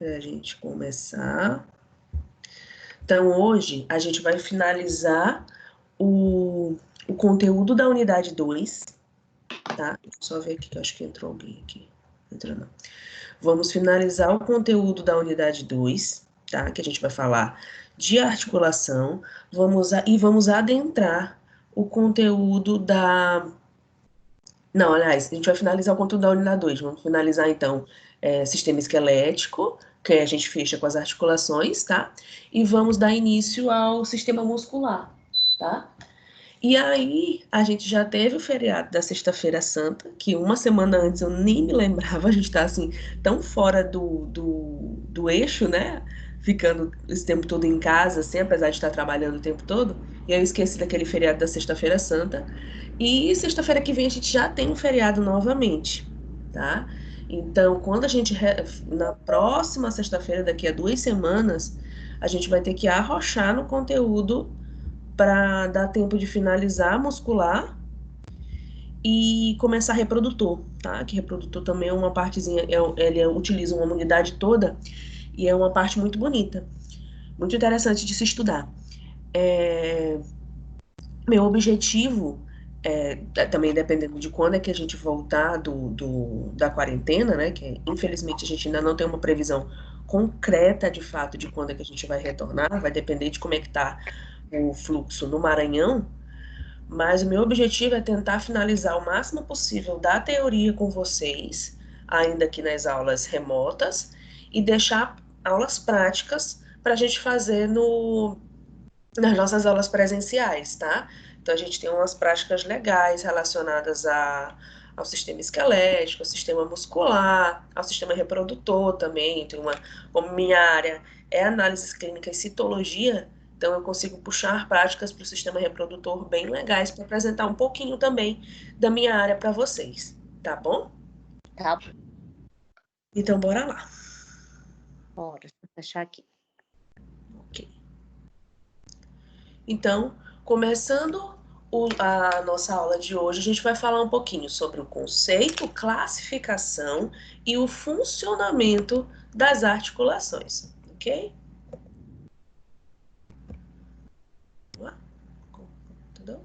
para a gente começar. Então, hoje, a gente vai finalizar o conteúdo da unidade 2, tá? Deixa eu só ver aqui, que eu acho que entrou alguém aqui. Entrou não. Vamos finalizar o conteúdo da unidade 2, tá? Que a gente vai falar de articulação, vamos adentrar o conteúdo da... Não, aliás, a gente vai finalizar o conteúdo da unidade 2. Vamos finalizar, então, sistema esquelético, que a gente fecha com as articulações, tá? E vamos dar início ao sistema muscular, tá? E aí, a gente já teve o feriado da Sexta-feira Santa, que uma semana antes eu nem me lembrava, a gente tá, assim, tão fora do eixo, né? Ficando esse tempo todo em casa, assim, apesar de estar trabalhando o tempo todo. E eu esqueci daquele feriado da Sexta-feira Santa. E sexta-feira que vem a gente já tem um feriado novamente, tá? Então, quando a gente, na próxima sexta-feira, daqui a 2 semanas, a gente vai ter que arrochar no conteúdo para dar tempo de finalizar muscular e começar reprodutor, tá? Que reprodutor também é uma partezinha, ele utiliza uma unidade toda e é uma parte muito bonita, muito interessante de se estudar. Meu objetivo, também dependendo de quando é que a gente voltar da quarentena, né? Que infelizmente a gente ainda não tem uma previsão concreta de fato de quando é que a gente vai retornar, vai depender de como é que tá o fluxo no Maranhão. Mas o meu objetivo é tentar finalizar o máximo possível da teoria com vocês, ainda aqui nas aulas remotas, e deixar aulas práticas para a gente fazer nas nossas aulas presenciais, tá? Então a gente tem umas práticas legais relacionadas ao sistema esquelético, ao sistema muscular, ao sistema reprodutor também. Como minha área é análise clínica e citologia, então eu consigo puxar práticas para o sistema reprodutor bem legais para apresentar um pouquinho também da minha área para vocês, tá bom? Tá, Então bora lá. bora, deixa eu fechar aqui. Ok. Então, começando a nossa aula de hoje, a gente vai falar um pouquinho sobre o conceito, classificação e o funcionamento das articulações, ok? Vamos lá? Entendeu?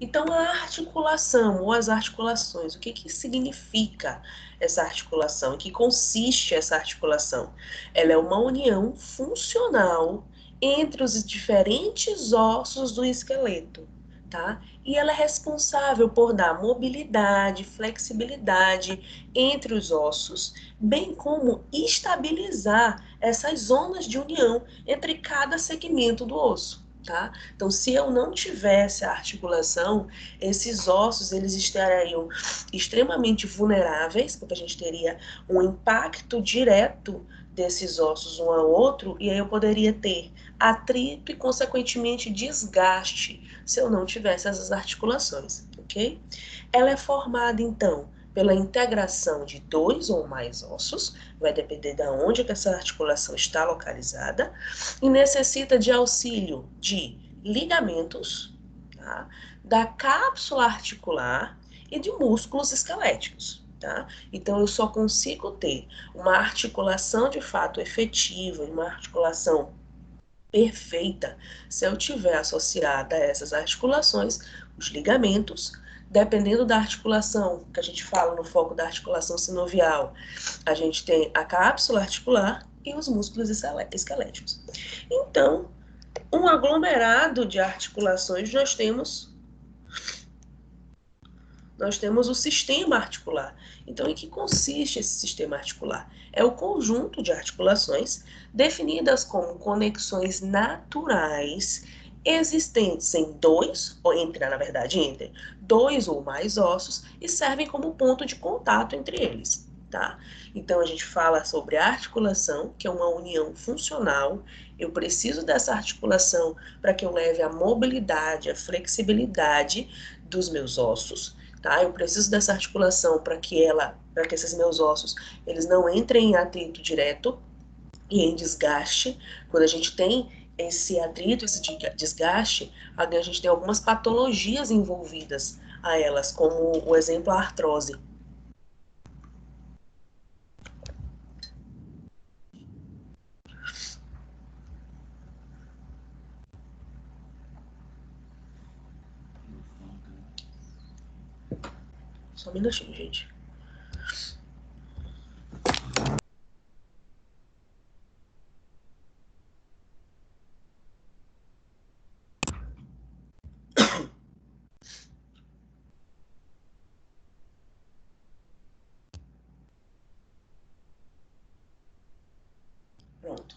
Então, a articulação ou as articulações, o que que significa essa articulação? Em que consiste essa articulação? Ela é uma união funcional entre os diferentes ossos do esqueleto, tá? E ela é responsável por dar mobilidade, flexibilidade entre os ossos, bem como estabilizar essas zonas de união entre cada segmento do osso. Tá? Então, se eu não tivesse a articulação, esses ossos eles estariam extremamente vulneráveis, porque a gente teria um impacto direto desses ossos um ao outro, e aí eu poderia ter atrito e, consequentemente, desgaste se eu não tivesse essas articulações, ok? Ela é formada, então, pela integração de dois ou mais ossos, vai depender de onde que essa articulação está localizada, e necessita de auxílio de ligamentos, tá? Da cápsula articular e de músculos esqueléticos. Tá? Então, eu só consigo ter uma articulação de fato efetiva e uma articulação perfeita se eu tiver associada a essas articulações os ligamentos, dependendo da articulação que a gente fala no foco da articulação sinovial, a gente tem a cápsula articular e os músculos esqueléticos. Então, um aglomerado de articulações nós temos o sistema articular. Então, em que consiste esse sistema articular? É o conjunto de articulações definidas como conexões naturais existentes entre dois ou mais ossos e servem como ponto de contato entre eles, tá? Então, a gente fala sobre a articulação, que é uma união funcional. Eu preciso dessa articulação para que eu leve a mobilidade, a flexibilidade dos meus ossos. Tá? Eu preciso dessa articulação para que esses meus ossos, eles não entrem em atrito direto e em desgaste. Quando a gente tem esse atrito, esse desgaste, a gente tem algumas patologias envolvidas a elas, como o exemplo a artrose. Só um minutinho, gente. Pronto.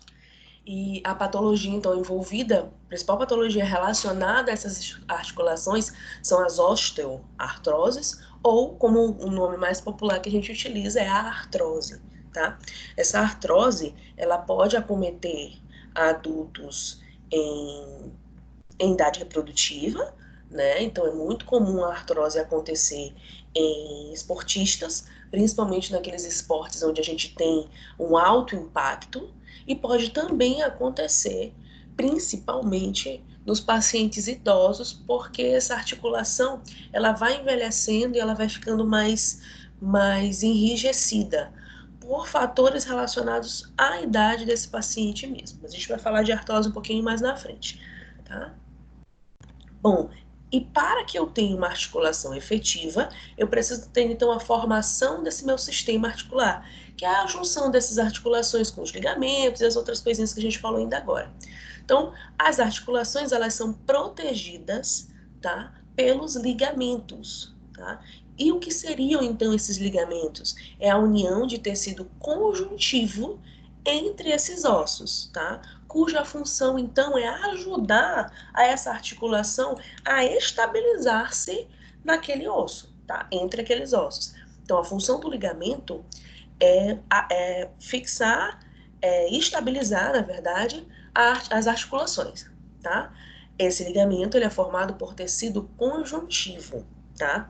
E a patologia, então, envolvida, a principal patologia relacionada a essas articulações são as osteoartroses, ou, como o nome mais popular que a gente utiliza, é a artrose, tá? Essa artrose, ela pode acometer adultos em idade reprodutiva, né? Então é muito comum a artrose acontecer em esportistas, principalmente naqueles esportes onde a gente tem um alto impacto, e pode também acontecer principalmente nos pacientes idosos, porque essa articulação ela vai envelhecendo e ela vai ficando mais enrijecida por fatores relacionados à idade desse paciente mesmo. A gente vai falar de artrose um pouquinho mais na frente, tá? Bom, e para que eu tenha uma articulação efetiva, eu preciso ter então a formação desse meu sistema articular, que é a junção dessas articulações com os ligamentos e as outras coisinhas que a gente falou ainda agora. Então, as articulações, elas são protegidas, tá, pelos ligamentos, tá? E o que seriam então esses ligamentos? É a união de tecido conjuntivo entre esses ossos, tá? Cuja função então é ajudar a essa articulação a estabilizar-se naquele osso, tá? Entre aqueles ossos. Então, a função do ligamento é fixar, estabilizar, na verdade, as articulações, tá? Esse ligamento ele é formado por tecido conjuntivo, tá?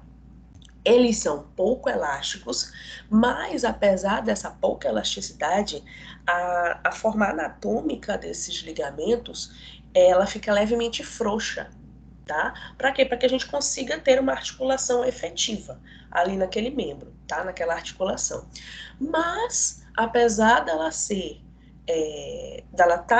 Eles são pouco elásticos, mas apesar dessa pouca elasticidade, a forma anatômica desses ligamentos, ela fica levemente frouxa, tá? Para quê? Para que a gente consiga ter uma articulação efetiva ali naquele membro, tá? Naquela articulação. Mas, apesar dela estar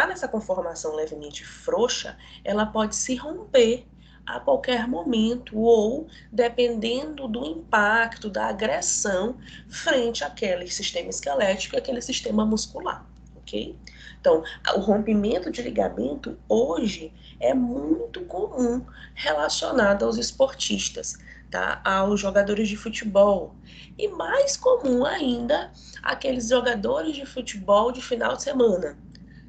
nessa conformação levemente frouxa, ela pode se romper a qualquer momento ou dependendo do impacto, da agressão frente àquele sistema esquelético e àquele sistema muscular, ok? Então, o rompimento de ligamento hoje é muito comum relacionado aos esportistas, tá? Aos jogadores de futebol. E mais comum ainda aqueles jogadores de futebol de final de semana,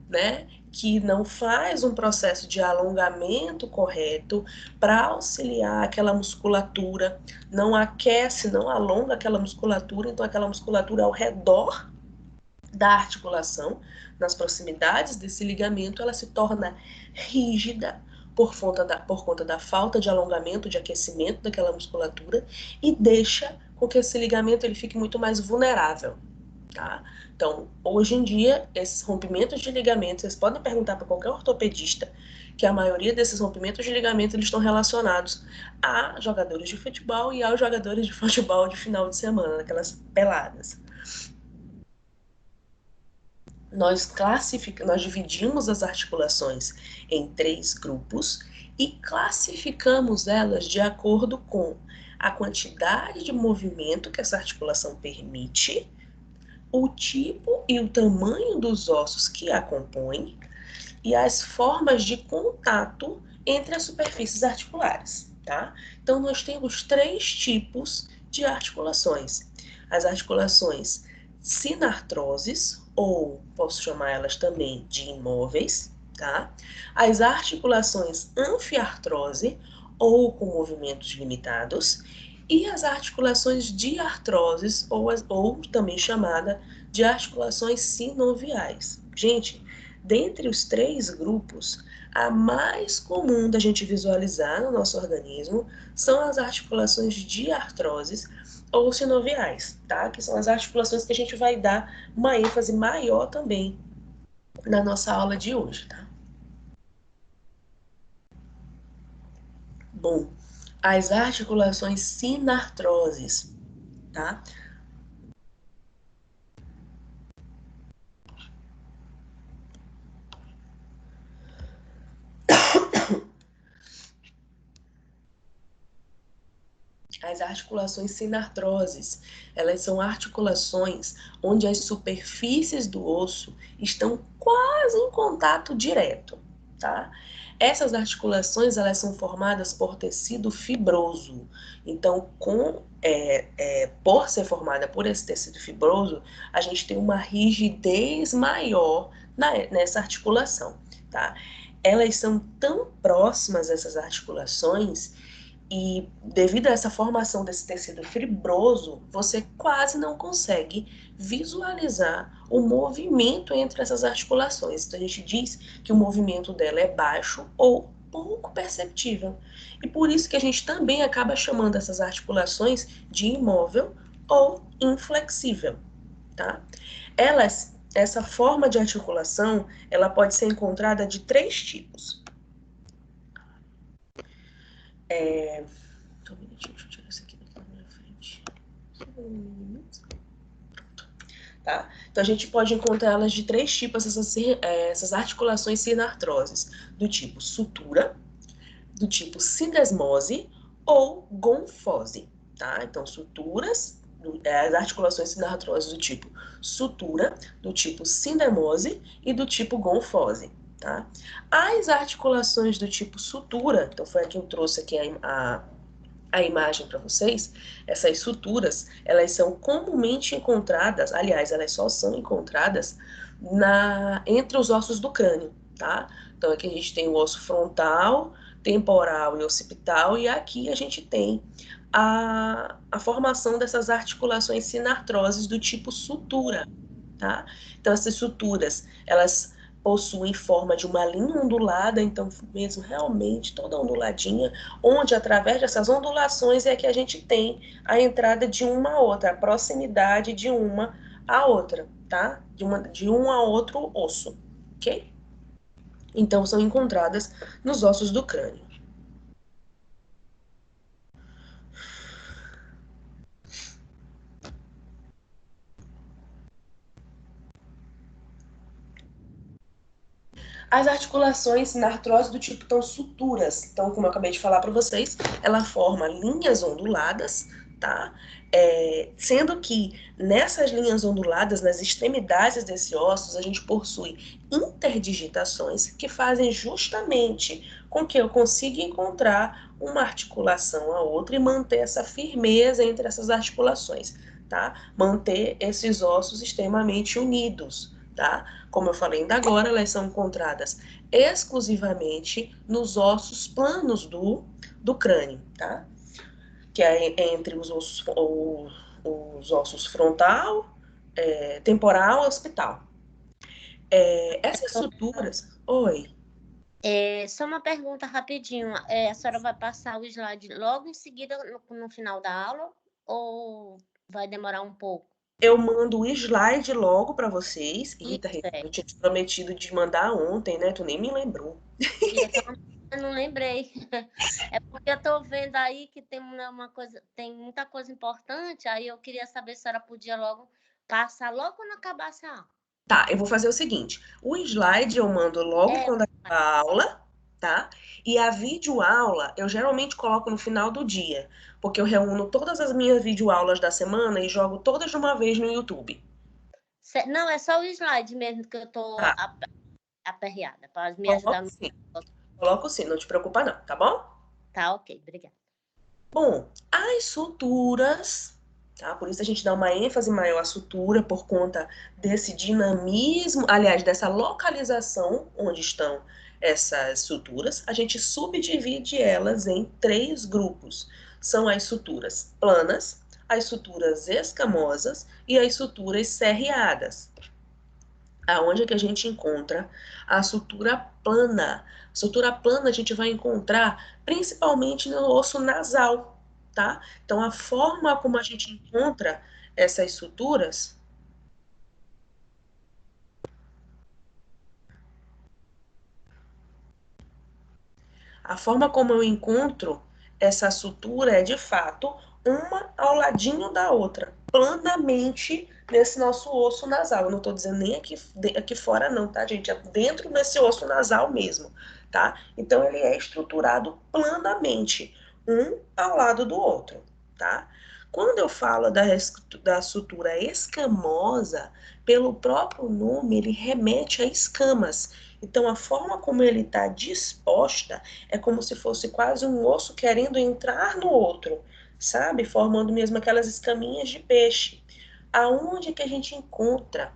né? Que não faz um processo de alongamento correto para auxiliar aquela musculatura, não aquece, não alonga aquela musculatura, então aquela musculatura ao redor da articulação, nas proximidades desse ligamento, ela se torna rígida por conta da falta de alongamento, de aquecimento daquela musculatura e deixa com que esse ligamento ele fique muito mais vulnerável, tá? Então, hoje em dia, esses rompimentos de ligamentos, vocês podem perguntar para qualquer ortopedista que a maioria desses rompimentos de ligamentos eles estão relacionados a jogadores de futebol e aos jogadores de futebol de final de semana, aquelas peladas. Nós dividimos as articulações em 3 grupos e classificamos elas de acordo com a quantidade de movimento que essa articulação permite, o tipo e o tamanho dos ossos que a compõem e as formas de contato entre as superfícies articulares, tá? Então, nós temos 3 tipos de articulações. As articulações sinartroses, ou posso chamar elas também de imóveis, tá? As articulações anfiartrose, ou com movimentos limitados, e as articulações diartroses, ou também chamada de articulações sinoviais. Gente, dentre os 3 grupos, a mais comum da gente visualizar no nosso organismo são as articulações diartroses ou sinoviais, tá? Que são as articulações que a gente vai dar uma ênfase maior também na nossa aula de hoje, tá? Bom, as articulações sinartroses, tá? As articulações sinartroses, elas são articulações onde as superfícies do osso estão quase em contato direto, tá? Essas articulações, elas são formadas por tecido fibroso. Então, por ser formada por esse tecido fibroso, a gente tem uma rigidez maior nessa articulação, tá? Elas são tão próximas, essas articulações, e devido a essa formação desse tecido fibroso, você quase não consegue visualizar o movimento entre essas articulações. Então a gente diz que o movimento dela é baixo ou pouco perceptível. E por isso que a gente também acaba chamando essas articulações de imóvel ou inflexível, tá? Essa forma de articulação, ela pode ser encontrada de 3 tipos. Só um minutinho, deixa eu tirar isso aqui da minha frente. Tá? Então a gente pode encontrar elas de 3 tipos, essas articulações sinartroses, do tipo sutura, do tipo sindesmose ou gonfose, tá? Então suturas, as articulações sinartroses do tipo sutura, do tipo sindemose e do tipo gonfose, tá? As articulações do tipo sutura, então foi a que eu trouxe aqui a imagem para vocês, essas suturas, elas são comumente encontradas, aliás, elas só são encontradas entre os ossos do crânio, tá? Então aqui a gente tem o osso frontal, temporal e occipital, e aqui a gente tem a formação dessas articulações sinartroses do tipo sutura, tá? Então essas suturas, elas possuem forma de uma linha ondulada, então mesmo realmente toda onduladinha, onde através dessas ondulações é que a gente tem a entrada de uma a outra, a proximidade de uma a outra, tá? De um a outro osso, ok? Então são encontradas nos ossos do crânio. As articulações na artrose do tipo estão suturas. Então, como eu acabei de falar para vocês, ela forma linhas onduladas, tá? Sendo que nessas linhas onduladas, nas extremidades desses ossos, a gente possui interdigitações que fazem justamente com que eu consiga encontrar uma articulação a outra e manter essa firmeza entre essas articulações, tá? Manter esses ossos extremamente unidos, tá? Como eu falei ainda agora, elas são encontradas exclusivamente nos ossos planos do crânio, tá? Que é entre os ossos frontal, temporal e occipital. Essas suturas... Oi. Só uma pergunta rapidinho. A senhora vai passar o slide logo em seguida no final da aula ou vai demorar um pouco? Eu mando o slide logo para vocês. Eita, Isso, eu tinha te prometido de mandar ontem, né? Tu nem me lembrou. Eu não lembrei. É porque eu tô vendo aí que tem tem muita coisa importante, aí eu queria saber se a senhora podia logo passar logo quando acabasse a aula. Tá, eu vou fazer o seguinte: o slide eu mando logo quando acabar a aula, tá? E a videoaula eu geralmente coloco no final do dia, porque eu reúno todas as minhas videoaulas da semana e jogo todas de uma vez no YouTube. Não, é só o slide mesmo que eu tô Tá, aperreada, para me ajudar no. coloco sim, não te preocupa não, tá bom? Tá, ok, obrigada. Bom, as suturas, tá? Por isso a gente dá uma ênfase maior à sutura por conta desse dinamismo, aliás, dessa localização onde estão essas suturas. A gente subdivide elas em 3 grupos. São as suturas planas, as suturas escamosas e as suturas serreadas. Aonde é que a gente encontra a sutura plana? Sutura plana a gente vai encontrar principalmente no osso nasal, tá? Então, a forma como a gente encontra essas suturas... A forma como eu encontro essa sutura é, de fato, uma ao ladinho da outra, planamente nesse nosso osso nasal. Eu não estou dizendo nem aqui fora não, tá, gente? É dentro desse osso nasal mesmo, tá? Então, ele é estruturado planamente, um ao lado do outro, tá? Quando eu falo da sutura escamosa, pelo próprio nome, ele remete a escamas. Então, a forma como ele está disposta é como se fosse quase um osso querendo entrar no outro, sabe? Formando mesmo aquelas escaminhas de peixe. Aonde que a gente encontra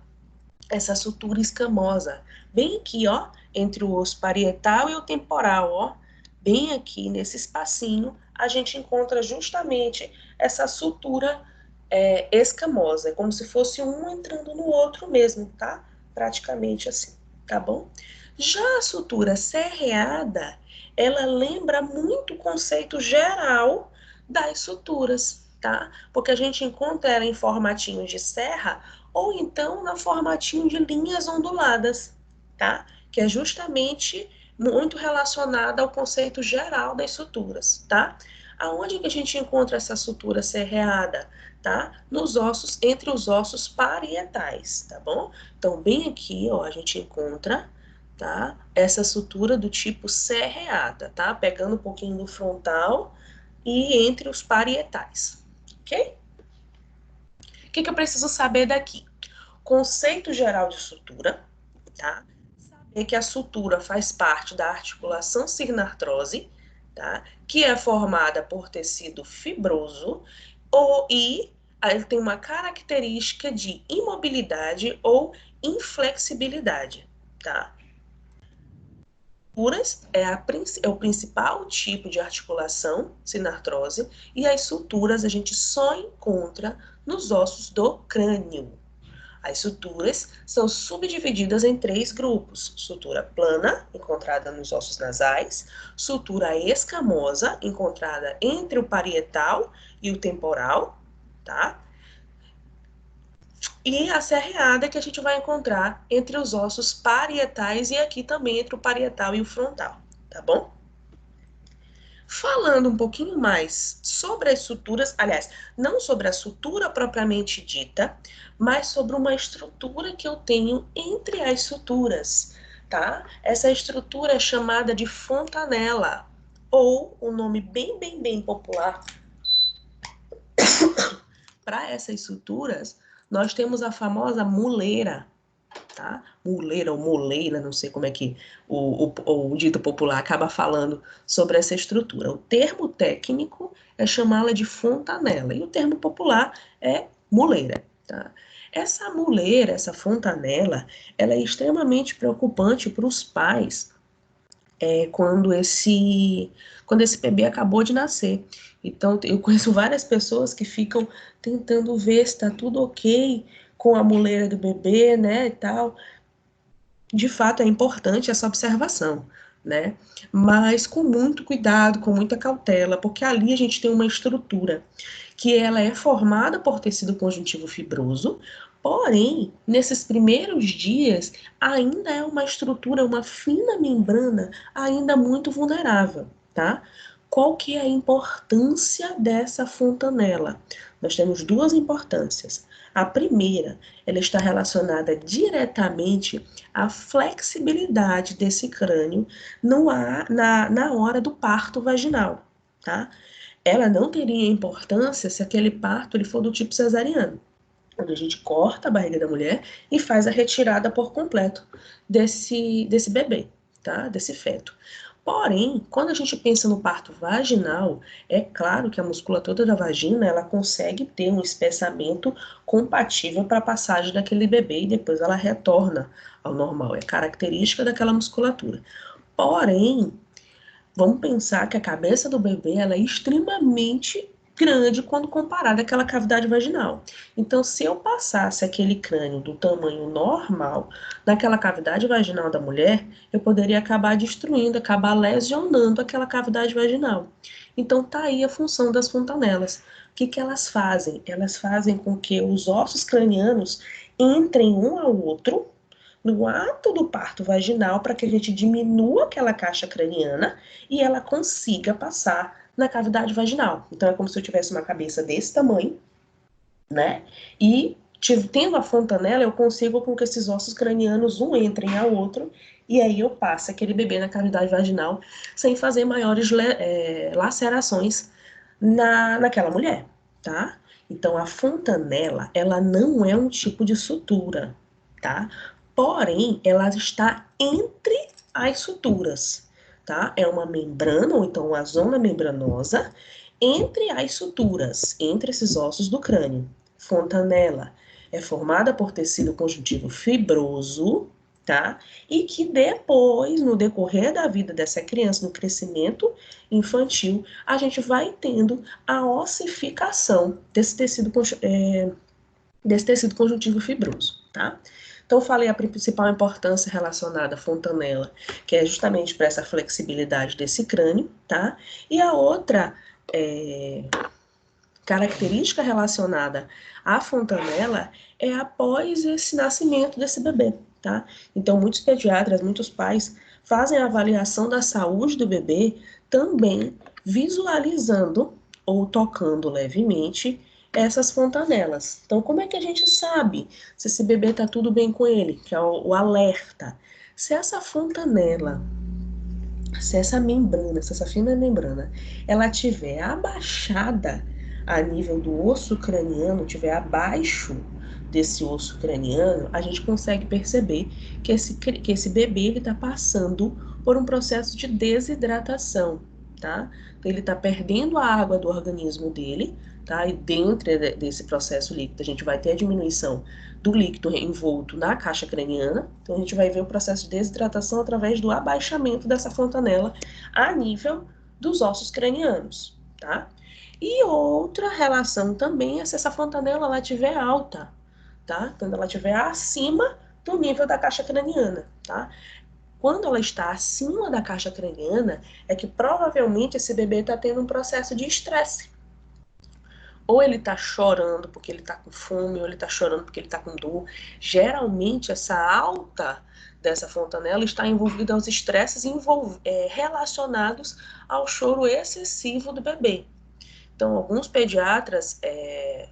essa sutura escamosa? Bem aqui, ó, entre o osso parietal e o temporal, ó. Bem aqui nesse espacinho, a gente encontra justamente essa sutura escamosa. É como se fosse um entrando no outro mesmo, tá? Praticamente assim, tá bom? Já a sutura serreada, ela lembra muito o conceito geral das suturas, tá? Porque a gente encontra ela em formatinho de serra ou então no formatinho de linhas onduladas, tá? Que é justamente muito relacionada ao conceito geral das suturas, tá? Aonde que a gente encontra essa sutura serreada, tá? Nos ossos, entre os ossos parietais, tá bom? Então, bem aqui, ó, a gente encontra, tá? Essa sutura do tipo serreada, tá? Pegando um pouquinho do frontal e entre os parietais, ok? O que eu preciso saber daqui? Conceito geral de sutura, tá? Saber que a sutura faz parte da articulação signartrose, tá? Que é formada por tecido fibroso e ele tem uma característica de imobilidade ou inflexibilidade, tá? É o principal tipo de articulação sinartrose e as suturas a gente só encontra nos ossos do crânio. As suturas são subdivididas em 3 grupos: sutura plana, encontrada nos ossos nasais, sutura escamosa, encontrada entre o parietal e o temporal, tá? E a serreada, que a gente vai encontrar entre os ossos parietais e aqui também entre o parietal e o frontal, tá bom? Falando um pouquinho mais sobre as suturas, aliás, não sobre a sutura propriamente dita, mas sobre uma estrutura que eu tenho entre as suturas, tá? Essa estrutura é chamada de fontanela, ou o nome bem popular para essas suturas, nós temos a famosa muleira, tá? Muleira ou moleira, não sei como é que o dito popular acaba falando sobre essa estrutura. O termo técnico é chamá-la de fontanela e o termo popular é muleira, tá? Essa muleira, essa fontanela, ela é extremamente preocupante para os pais quando esse bebê acabou de nascer. Então, eu conheço várias pessoas que ficam tentando ver se está tudo ok com a muleira do bebê, né, e tal. De fato, é importante essa observação, né? Mas com muito cuidado, com muita cautela, porque ali a gente tem uma estrutura que ela é formada por tecido conjuntivo fibroso, porém, nesses primeiros dias, ainda é uma estrutura, uma fina membrana, ainda muito vulnerável, tá? Qual que é a importância dessa fontanela? Nós temos duas importâncias. A primeira, ela está relacionada diretamente à flexibilidade desse crânio na hora do parto vaginal, tá? Ela não teria importância se aquele parto ele for do tipo cesariano, onde a gente corta a barriga da mulher e faz a retirada por completo desse bebê, tá? Desse feto. Porém, quando a gente pensa no parto vaginal, é claro que a musculatura da vagina ela consegue ter um espessamento compatível para a passagem daquele bebê e depois ela retorna ao normal. É característica daquela musculatura. Porém, vamos pensar que a cabeça do bebê ela é extremamente grande quando comparada àquela cavidade vaginal. Então, se eu passasse aquele crânio do tamanho normal daquela cavidade vaginal da mulher, eu poderia acabar destruindo, acabar lesionando aquela cavidade vaginal. Então, tá aí a função das fontanelas. O que elas fazem? Elas fazem com que os ossos cranianos entrem um ao outro no ato do parto vaginal para que a gente diminua aquela caixa craniana e ela consiga passar na cavidade vaginal. Então é como se eu tivesse uma cabeça desse tamanho, né? E tendo a fontanela, eu consigo com que esses ossos cranianos um entrem ao outro e aí eu passo aquele bebê na cavidade vaginal sem fazer maiores lacerações naquela mulher, tá? Então, a fontanela, ela não é um tipo de sutura, tá? Porém, ela está entre as suturas, tá? É uma membrana, ou então uma zona membranosa, entre as suturas, entre esses ossos do crânio. Fontanela é formada por tecido conjuntivo fibroso, tá? E que depois, no decorrer da vida dessa criança, no crescimento infantil, a gente vai tendo a ossificação desse tecido conjuntivo fibroso, tá? Então, eu falei a principal importância relacionada à fontanela, que é justamente para essa flexibilidade desse crânio, tá? E a outra característica relacionada à fontanela é após esse nascimento desse bebê, tá? Então, muitos pediatras, muitos pais fazem a avaliação da saúde do bebê também visualizando ou tocando levemente essas fontanelas. Então, como é que a gente sabe se esse bebê está tudo bem com ele? Que é o alerta. Se essa fontanela, se essa membrana, se essa fina membrana, ela tiver abaixada a nível do osso craniano, tiver abaixo desse osso craniano, a gente consegue perceber que esse bebê ele está passando por um processo de desidratação, tá? Então, ele está perdendo a água do organismo dele, tá? E dentro desse processo líquido, a gente vai ter a diminuição do líquido envolto na caixa craniana. Então, a gente vai ver o processo de desidratação através do abaixamento dessa fontanela a nível dos ossos cranianos, tá? E outra relação também é se essa fontanela ela estiver alta, tá? Quando ela estiver acima do nível da caixa craniana, tá? Quando ela está acima da caixa craniana, é que provavelmente esse bebê está tendo um processo de estresse. Ou ele está chorando porque ele está com fome, ou ele está chorando porque ele está com dor. Geralmente, essa alta dessa fontanela está envolvida aos estresses relacionados ao choro excessivo do bebê. Então, alguns pediatras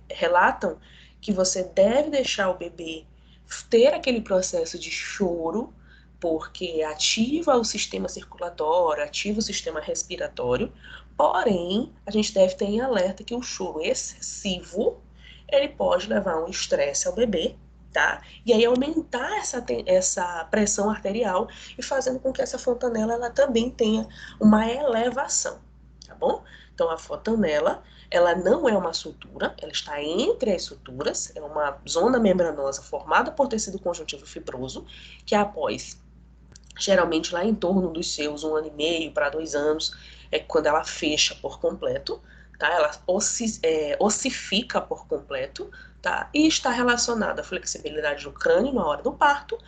relatam que você deve deixar o bebê ter aquele processo de choro, porque ativa o sistema circulatório, ativa o sistema respiratório, porém, a gente deve ter em alerta que o choro excessivo, ele pode levar a um estresse ao bebê, tá? E aí aumentar essa pressão arterial e fazendo com que essa fontanela, ela também tenha uma elevação, tá bom? Então, a fontanela, ela não é uma sutura, ela está entre as suturas, é uma zona membranosa formada por tecido conjuntivo fibroso, que após, geralmente lá em torno dos seus 1 ano e meio para 2 anos, é quando ela fecha por completo, tá? Ela ossifica por completo, tá? E está relacionada à flexibilidade do crânio na hora do parto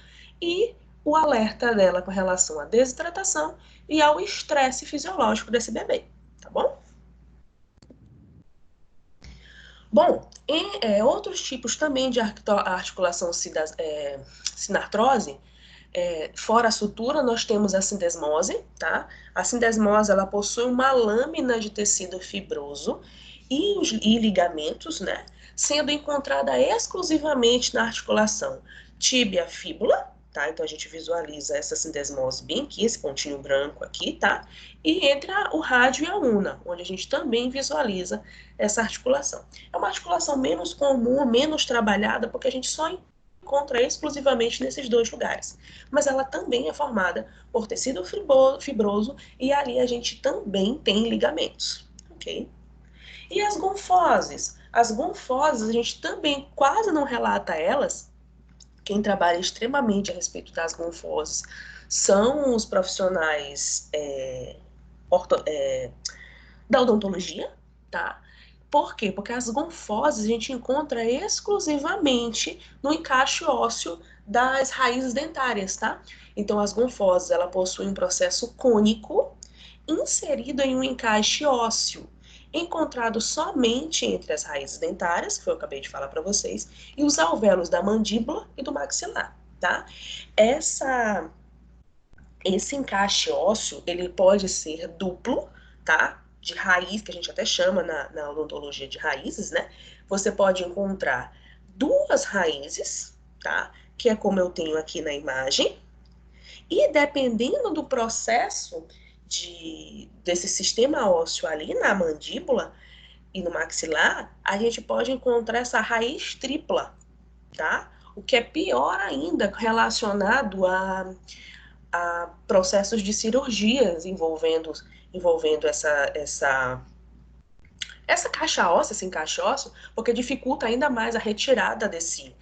e o alerta dela com relação à desidratação e ao estresse fisiológico desse bebê, tá bom? Bom, outros tipos também de articulação sinartrose, fora a sutura, nós temos a sindesmose, tá? A sindesmose, ela possui uma lâmina de tecido fibroso e ligamentos, né? Sendo encontrada exclusivamente na articulação tíbia-fíbula, tá? Então, a gente visualiza essa sindesmose bem aqui, esse pontinho branco aqui, tá? E entre o rádio e a una, onde a gente também visualiza essa articulação. É uma articulação menos comum, menos trabalhada, porque a gente só encontra exclusivamente nesses dois lugares. Mas ela também é formada por tecido fibroso e ali a gente também tem ligamentos, ok? E as gonfoses? As gonfoses, a gente também quase não relata elas. Quem trabalha extremamente a respeito das gonfoses são os profissionais da odontologia, tá? Por quê? Porque as gonfoses a gente encontra exclusivamente no encaixe ósseo das raízes dentárias, tá? Então, as gonfoses, ela possui um processo cônico inserido em um encaixe ósseo, encontrado somente entre as raízes dentárias, que eu acabei de falar para vocês, e os alvéolos da mandíbula e do maxilar, tá? Esse encaixe ósseo, ele pode ser duplo, tá? De raiz, que a gente até chama na odontologia de raízes, né? Você pode encontrar duas raízes, tá? Que é como eu tenho aqui na imagem. E dependendo do processo desse sistema ósseo ali na mandíbula, e no maxilar, a gente pode encontrar essa raiz tripla, tá? O que é pior ainda relacionado a processos de cirurgias envolvendo essa caixa óssea, esse encaixe ósseo, porque dificulta ainda mais a retirada desse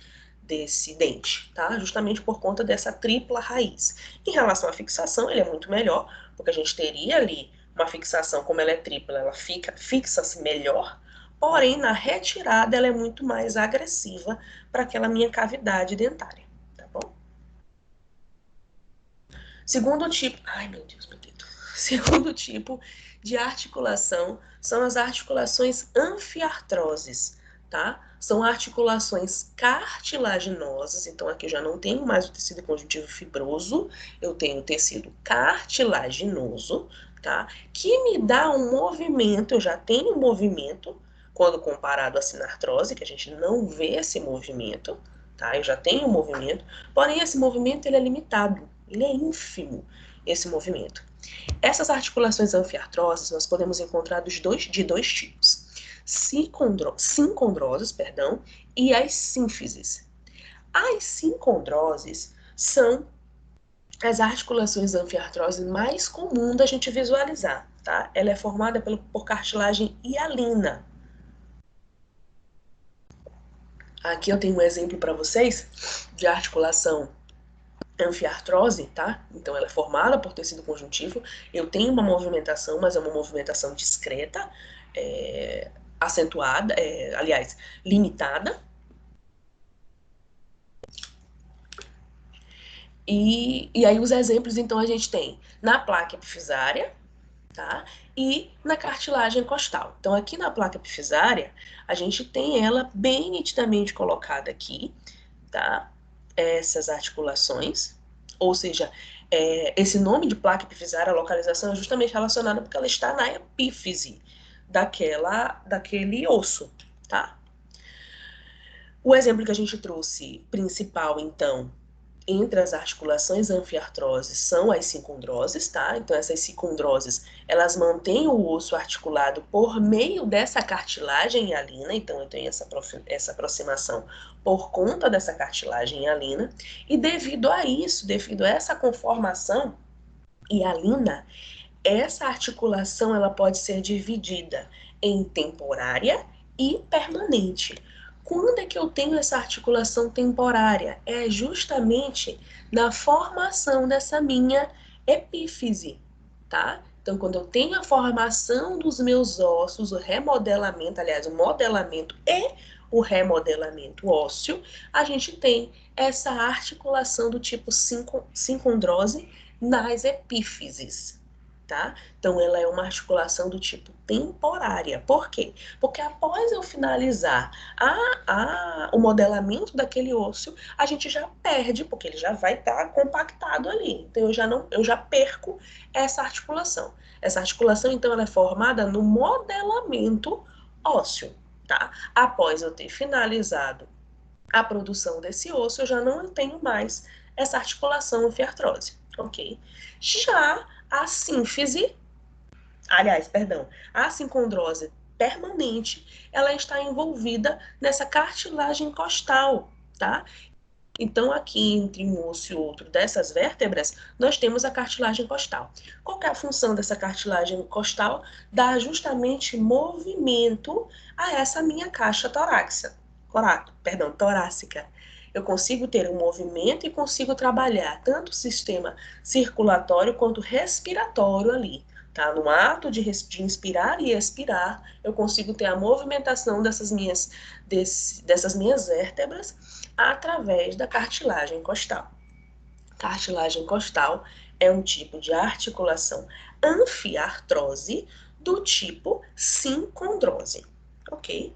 dente, tá? Justamente por conta dessa tripla raiz. Em relação à fixação, ele é muito melhor, porque a gente teria ali uma fixação, como ela é tripla, ela fixa-se melhor, porém, na retirada, ela é muito mais agressiva para aquela minha cavidade dentária, tá bom? Segundo tipo, ai meu Deus, meu dedo. Segundo tipo de articulação são as articulações anfiartroses, tá? São articulações cartilaginosas, então aqui eu já não tenho mais o tecido conjuntivo fibroso, eu tenho o tecido cartilaginoso, tá? Que me dá um movimento, eu já tenho um movimento, quando comparado à sinartrose, que a gente não vê esse movimento, tá? Eu já tenho um movimento, porém esse movimento ele é limitado, ele é ínfimo, esse movimento. Essas articulações anfiartroses nós podemos encontrar de dois tipos. Sincondroses, perdão, e as sínfises. As sincondroses são as articulações anfiartroses mais comuns da gente visualizar, tá? Ela é formada por cartilagem hialina. Aqui eu tenho um exemplo para vocês de articulação anfiartrose, tá? Então ela é formada por tecido conjuntivo. Eu tenho uma movimentação, mas é uma movimentação discreta, acentuada, aliás, limitada. E aí os exemplos, então, a gente tem na placa epifisária, tá? E na cartilagem costal. Então, aqui na placa epifisária, a gente tem ela bem nitidamente colocada aqui, tá? Essas articulações, ou seja, esse nome de placa epifisária, a localização é justamente relacionada porque ela está na epífise daquele osso, tá? O exemplo que a gente trouxe principal, então, entre as articulações anfiartroses são as sincondroses, tá? Então, essas sincondroses, elas mantêm o osso articulado por meio dessa cartilagem hialina, então eu tenho essa aproximação por conta dessa cartilagem hialina, e devido a isso, devido a essa conformação hialina, essa articulação ela pode ser dividida em temporária e permanente. Quando é que eu tenho essa articulação temporária? É justamente na formação dessa minha epífise, tá? Então, quando eu tenho a formação dos meus ossos, o remodelamento, aliás, o modelamento e o remodelamento ósseo, a gente tem essa articulação do tipo sincondrose nas epífises. Tá? Então, ela é uma articulação do tipo temporária. Por quê? Porque após eu finalizar o modelamento daquele osso, a gente já perde, porque ele já vai estar compactado ali. Então, eu já perco essa articulação. Essa articulação, então, ela é formada no modelamento ósseo, tá? Após eu ter finalizado a produção desse osso, eu já não tenho mais essa articulação anfiartrose, ok? Já a sínfise, aliás, perdão, a sincondrose permanente, ela está envolvida nessa cartilagem costal, tá? Então, aqui entre um osso e outro dessas vértebras, nós temos a cartilagem costal. Qual é a função dessa cartilagem costal? Dar justamente movimento a essa minha caixa torácica. Eu consigo ter um movimento e consigo trabalhar tanto o sistema circulatório quanto respiratório ali. Tá? No ato de inspirar e expirar, eu consigo ter a movimentação dessas minhas vértebras através da cartilagem costal. Cartilagem costal é um tipo de articulação anfiartrose do tipo sincondrose, ok?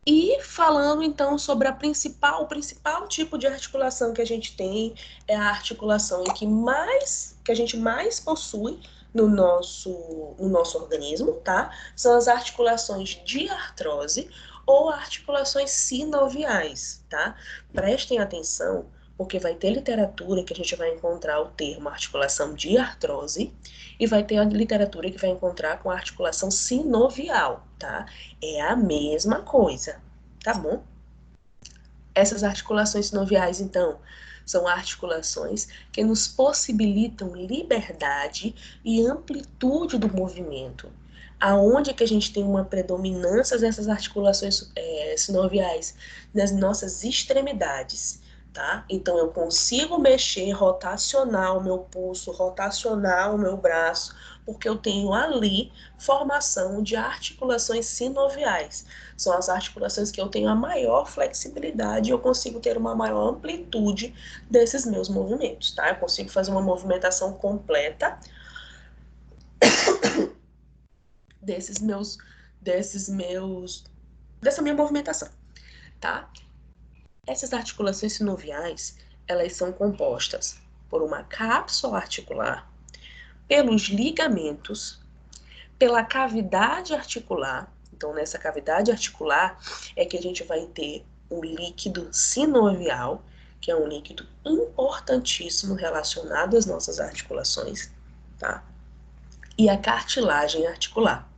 E falando então sobre o principal tipo de articulação que a gente tem é a articulação que a gente mais possui no nosso organismo, tá? São as articulações de artrose ou articulações sinoviais, tá? Prestem atenção, Porque vai ter literatura que a gente vai encontrar o termo articulação de artrose e vai ter a literatura que vai encontrar com a articulação sinovial, tá? É a mesma coisa, tá bom? Essas articulações sinoviais, então, são articulações que nos possibilitam liberdade e amplitude do movimento. Aonde que a gente tem uma predominância dessas articulações sinoviais? Nas nossas extremidades, tá? Então, eu consigo mexer, rotacionar o meu pulso, rotacionar o meu braço, porque eu tenho ali formação de articulações sinoviais. São as articulações que eu tenho a maior flexibilidade e eu consigo ter uma maior amplitude desses meus movimentos, tá? Eu consigo fazer uma movimentação completa dessa minha movimentação, tá? Essas articulações sinoviais, elas são compostas por uma cápsula articular, pelos ligamentos, pela cavidade articular. Então, nessa cavidade articular é que a gente vai ter o líquido sinovial, que é um líquido importantíssimo relacionado às nossas articulações, tá? E a cartilagem articular.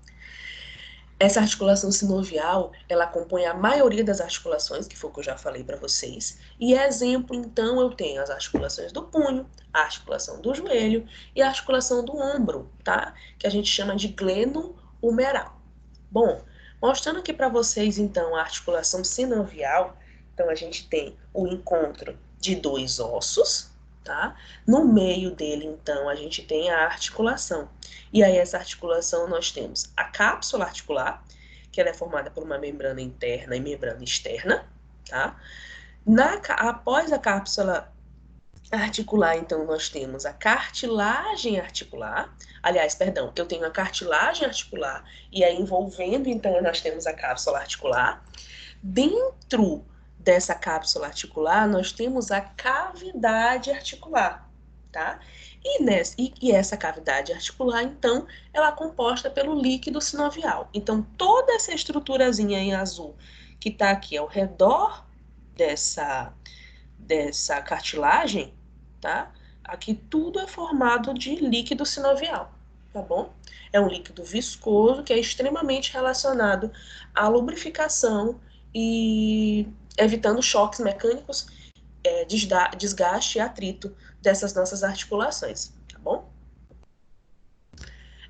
Essa articulação sinovial, ela compõe a maioria das articulações, que foi o que eu já falei para vocês. E exemplo, então, eu tenho as articulações do punho, a articulação do joelho e a articulação do ombro, tá? Que a gente chama de gleno-humeral. Bom, mostrando aqui para vocês, então, a articulação sinovial, então a gente tem o encontro de dois ossos, tá? No meio dele, então, a gente tem a articulação. E aí, essa articulação, nós temos a cápsula articular, que ela é formada por uma membrana interna e membrana externa, tá? Após a cápsula articular, então, nós temos a cartilagem articular. Aliás, perdão, eu tenho a cartilagem articular, e aí envolvendo, então, nós temos a cápsula articular. Dentro dessa cápsula articular, nós temos a cavidade articular, tá? E essa cavidade articular, então, ela é composta pelo líquido sinovial. Então, toda essa estruturazinha em azul que está aqui ao redor dessa cartilagem, tá? Aqui tudo é formado de líquido sinovial, tá bom? É um líquido viscoso que é extremamente relacionado à lubrificação e evitando choques mecânicos, desgaste e atrito dessas nossas articulações, tá bom?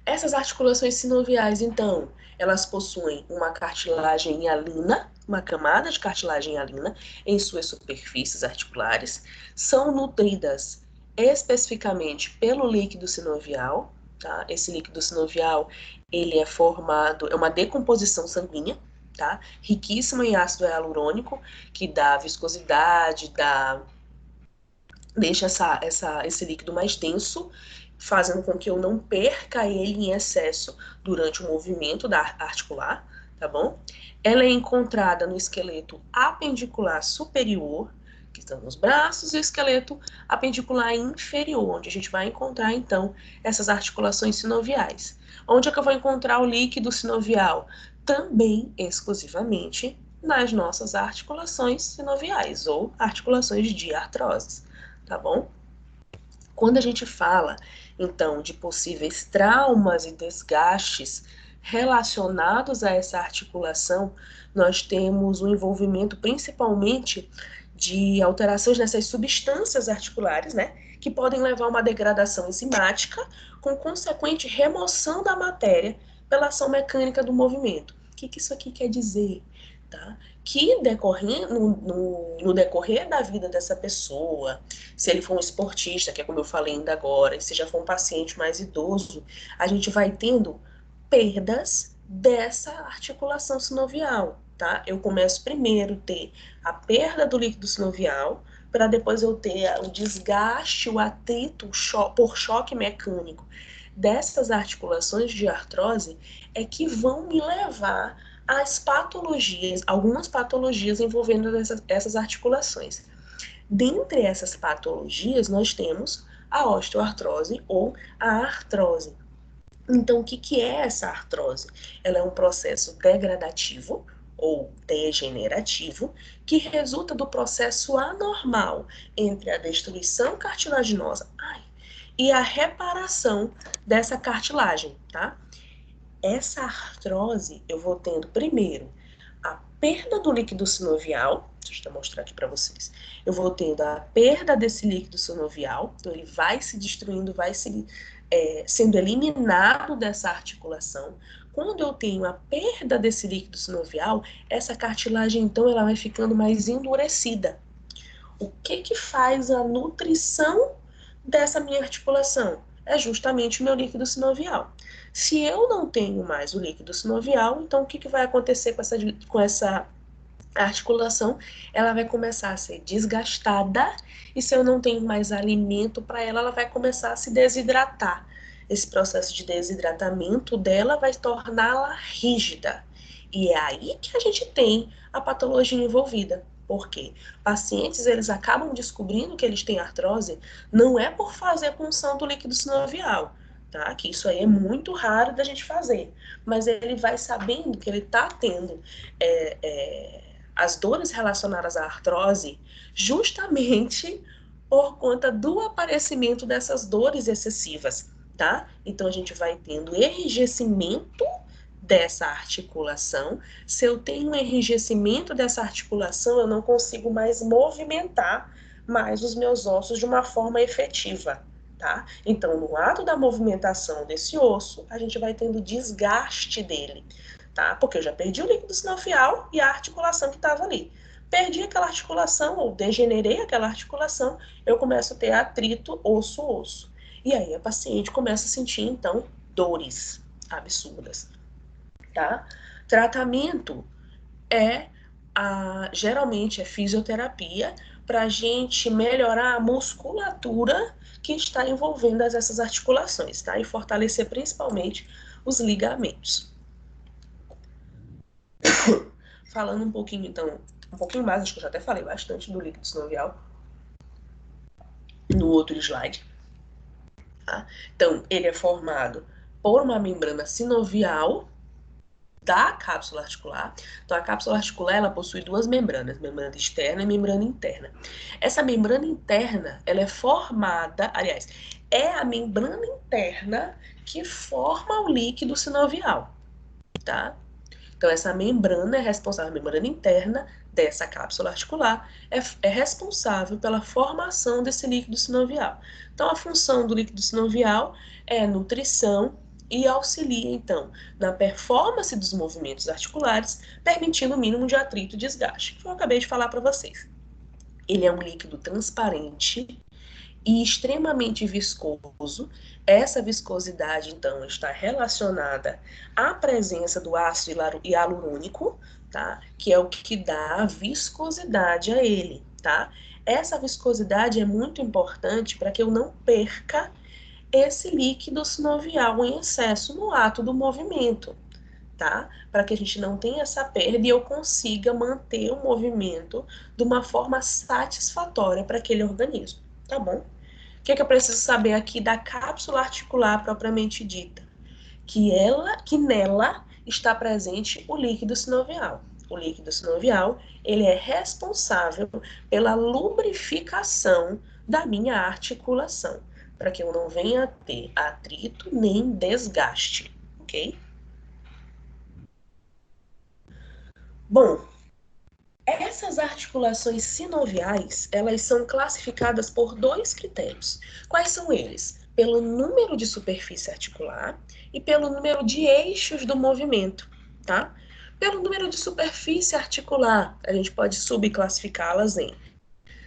Essas articulações sinoviais, então, elas possuem uma cartilagem hialina, uma camada de cartilagem hialina em suas superfícies articulares, são nutridas especificamente pelo líquido sinovial, tá? Esse líquido sinovial, ele é formado, é uma decomposição sanguínea, tá? Riquíssima em ácido hialurônico, que dá viscosidade, deixa esse líquido mais denso, fazendo com que eu não perca ele em excesso durante o movimento da articular, tá bom? Ela é encontrada no esqueleto apendicular superior, que estão nos braços, e o esqueleto apendicular inferior, onde a gente vai encontrar, então, essas articulações sinoviais. Onde é que eu vou encontrar o líquido sinovial? Também, exclusivamente, nas nossas articulações sinoviais, ou articulações de artrose, tá bom? Quando a gente fala, então, de possíveis traumas e desgastes relacionados a essa articulação, nós temos o envolvimento principalmente de alterações nessas substâncias articulares, né? Que podem levar a uma degradação enzimática com consequente remoção da matéria pela ação mecânica do movimento. O que isso aqui quer dizer? Tá? Que no decorrer da vida dessa pessoa, se ele for um esportista, que é como eu falei ainda agora, e se já for um paciente mais idoso, a gente vai tendo perdas dessa articulação sinovial, tá? Eu começo primeiro a ter a perda do líquido sinovial, para depois eu ter o desgaste, o atrito por choque mecânico dessas articulações de artrose, é que vão me levar às patologias, algumas patologias envolvendo essas articulações. Dentre essas patologias, nós temos a osteoartrose ou a artrose. Então, o que é essa artrose? Ela é um processo degradativo, ou degenerativo, que resulta do processo anormal entre a destruição cartilaginosa e a reparação dessa cartilagem, tá? Essa artrose eu vou tendo primeiro a perda do líquido sinovial, deixa eu mostrar aqui para vocês. Eu vou tendo a perda desse líquido sinovial, então ele vai se destruindo, vai sendo eliminado dessa articulação. Quando eu tenho a perda desse líquido sinovial, essa cartilagem, então, ela vai ficando mais endurecida. O que faz a nutrição dessa minha articulação? É justamente o meu líquido sinovial. Se eu não tenho mais o líquido sinovial, então o que vai acontecer com essa articulação? Ela vai começar a ser desgastada, e se eu não tenho mais alimento para ela, ela vai começar a se desidratar. Esse processo de desidratamento dela vai torná-la rígida. E é aí que a gente tem a patologia envolvida. Por quê? Pacientes, eles acabam descobrindo que eles têm artrose, não é por fazer a punção do líquido sinovial, tá? Que isso aí é muito raro da gente fazer. Mas ele vai sabendo que ele está tendo as dores relacionadas à artrose justamente por conta do aparecimento dessas dores excessivas, tá? Então a gente vai tendo enrijecimento dessa articulação. Se eu tenho um enrijecimento dessa articulação, eu não consigo mais movimentar mais os meus ossos de uma forma efetiva, tá? Então, no ato da movimentação desse osso, a gente vai tendo desgaste dele, tá? Porque eu já perdi o líquido sinovial e a articulação que estava ali. Perdi aquela articulação, ou degenerei aquela articulação, eu começo a ter atrito osso-osso. E aí a paciente começa a sentir, então, dores absurdas, tá? Tratamento geralmente é fisioterapia para a gente melhorar a musculatura que está envolvendo essas articulações, tá? E fortalecer principalmente os ligamentos. Falando um pouquinho, então, um pouquinho mais, acho que eu já até falei bastante do líquido sinovial no outro slide. Tá? Então, ele é formado por uma membrana sinovial da cápsula articular. Então, a cápsula articular, ela possui duas membranas, membrana externa e membrana interna. Essa membrana interna, ela é formada, aliás, é a membrana interna que forma o líquido sinovial, tá? Então, essa membrana é responsável, a membrana interna dessa cápsula articular é responsável pela formação desse líquido sinovial. Então, a função do líquido sinovial é nutrição e auxilia, então, na performance dos movimentos articulares, permitindo o mínimo de atrito e desgaste, que eu acabei de falar para vocês. Ele é um líquido transparente e extremamente viscoso. Essa viscosidade, então, está relacionada à presença do ácido hialurônico, tá? Que é o que dá a viscosidade a ele, tá? Essa viscosidade é muito importante para que eu não perca esse líquido sinovial em excesso no ato do movimento, tá? Para que a gente não tenha essa perda e eu consiga manter o movimento de uma forma satisfatória para aquele organismo, tá bom? O que eu preciso saber aqui da cápsula articular propriamente dita? Que nela está presente o líquido sinovial. O líquido sinovial, ele é responsável pela lubrificação da minha articulação, para que eu não venha a ter atrito nem desgaste, ok? Bom, essas articulações sinoviais, elas são classificadas por dois critérios. Quais são eles? Pelo número de superfície articular e pelo número de eixos do movimento, tá? Pelo número de superfície articular, a gente pode subclassificá-las em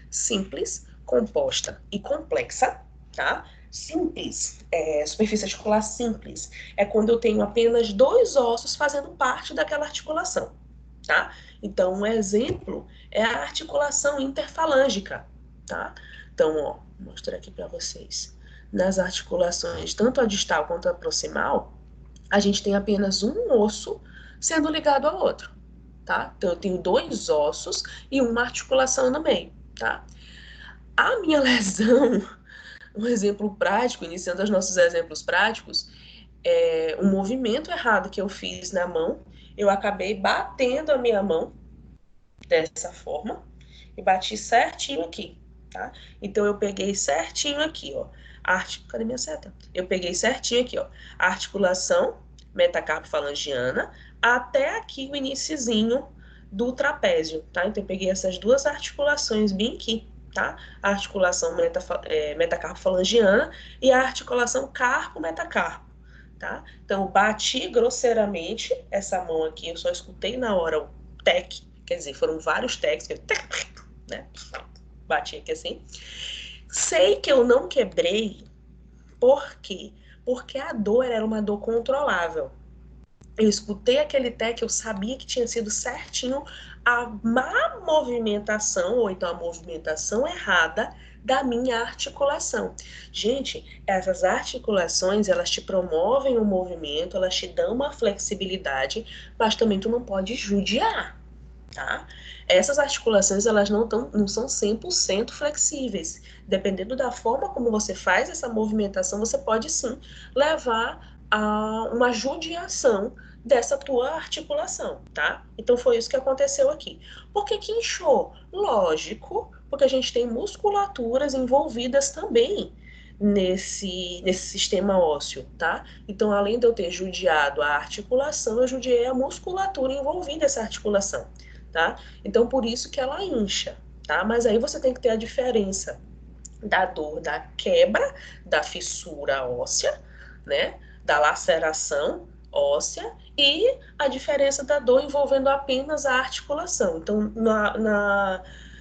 simples, composta e complexa, tá? Simples, superfície articular simples, é quando eu tenho apenas dois ossos fazendo parte daquela articulação, tá? Então, um exemplo é a articulação interfalângica, tá? Então, ó, vou mostrar aqui para vocês. Nas articulações, tanto a distal quanto a proximal, a gente tem apenas um osso sendo ligado ao outro, tá? Então, eu tenho dois ossos e uma articulação no meio, tá? A minha lesão, um exemplo prático, iniciando os nossos exemplos práticos, um movimento errado que eu fiz na mão, eu acabei batendo a minha mão dessa forma e bati certinho aqui, tá? Então eu peguei certinho aqui, ó. Cadê minha seta? Eu peguei certinho aqui, ó. A articulação metacarpofalangiana até aqui o iniciozinho do trapézio, tá? Então eu peguei essas duas articulações bem aqui, tá? A articulação metacarpofalangiana e a articulação carpo-metacarpo, tá? Então eu bati grosseiramente essa mão aqui, eu só escutei na hora o tec, quer dizer, foram vários tecs, né? Bati aqui assim. Sei que eu não quebrei, por quê? Porque a dor era uma dor controlável. Eu escutei aquele tec, eu sabia que tinha sido certinho a má movimentação, ou então a movimentação errada da minha articulação. Gente, essas articulações, elas te promovem o movimento, elas te dão uma flexibilidade, mas também tu não pode judiar, tá? Essas articulações, elas não são 100% flexíveis. Dependendo da forma como você faz essa movimentação, você pode sim levar a uma judiação dessa tua articulação, tá? Então foi isso que aconteceu aqui. Por que que inchou? Lógico, porque a gente tem musculaturas envolvidas também nesse sistema ósseo, tá? Então, além de eu ter judiado a articulação, eu judiei a musculatura envolvida nessa articulação, tá? Então, por isso que ela incha, tá? Mas aí você tem que ter a diferença da dor da quebra, da fissura óssea, né? Da laceração óssea e a diferença da dor envolvendo apenas a articulação. Então,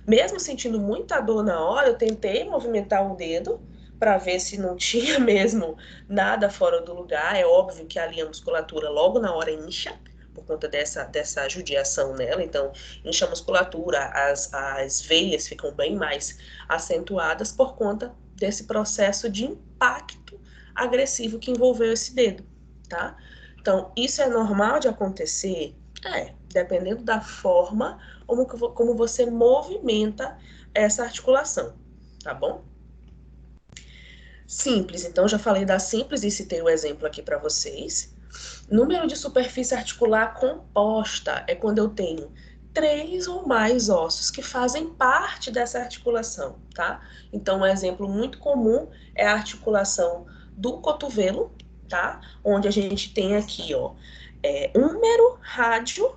mesmo sentindo muita dor na hora, eu tentei movimentar o dedo para ver se não tinha mesmo nada fora do lugar. É óbvio que ali a musculatura logo na hora incha, por conta dessa judiação nela, então incha a musculatura, as veias ficam bem mais acentuadas por conta desse processo de impacto agressivo que envolveu esse dedo, tá? Então, isso é normal de acontecer? Dependendo da forma como você movimenta essa articulação, tá bom? Simples, então já falei da simples e citei o exemplo aqui para vocês. Número de superfície articular composta é quando eu tenho 3 ou mais ossos que fazem parte dessa articulação, tá? Então, um exemplo muito comum é a articulação do cotovelo, tá? Onde a gente tem aqui, ó, húmero, rádio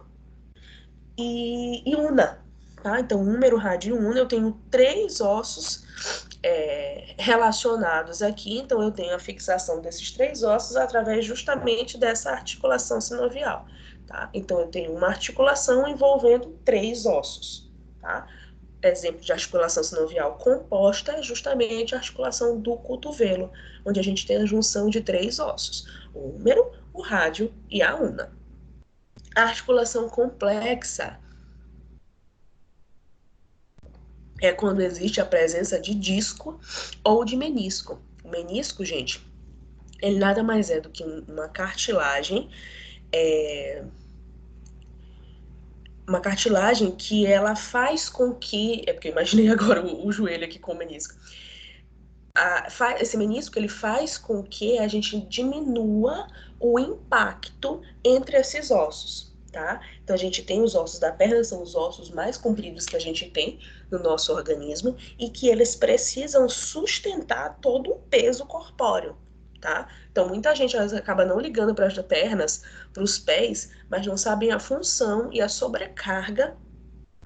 e una, tá? Então, húmero, rádio e una, eu tenho 3 ossos relacionados aqui, então eu tenho a fixação desses 3 ossos através justamente dessa articulação sinovial, tá? Então eu tenho uma articulação envolvendo 3 ossos, tá? Exemplo de articulação sinovial composta é justamente a articulação do cotovelo, onde a gente tem a junção de 3 ossos, o húmero, o rádio e a una. A articulação complexa é quando existe a presença de disco ou de menisco. O menisco, gente, ele nada mais é do que uma cartilagem, que ela faz com que, porque eu imaginei agora o joelho aqui com o menisco. Esse menisco, ele faz com que a gente diminua o impacto entre esses ossos, tá? Então, a gente tem os ossos da perna, são os ossos mais compridos que a gente tem no nosso organismo e que eles precisam sustentar todo o peso corpóreo, tá? Então, muita gente acaba não ligando para as pernas, para os pés, mas não sabem a função e a sobrecarga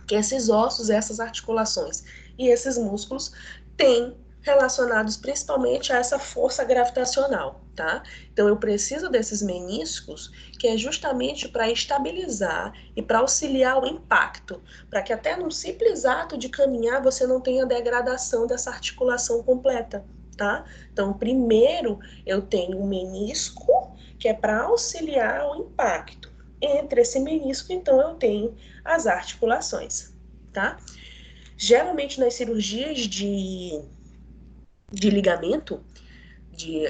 que esses ossos, essas articulações e esses músculos têm relacionados principalmente a essa força gravitacional, tá? Então eu preciso desses meniscos, que é justamente para estabilizar e para auxiliar o impacto, para que até num simples ato de caminhar você não tenha degradação dessa articulação completa, tá? Então primeiro eu tenho o menisco, que é para auxiliar o impacto. Entre esse menisco, então, eu tenho as articulações, tá? Geralmente nas cirurgias de ligamento, de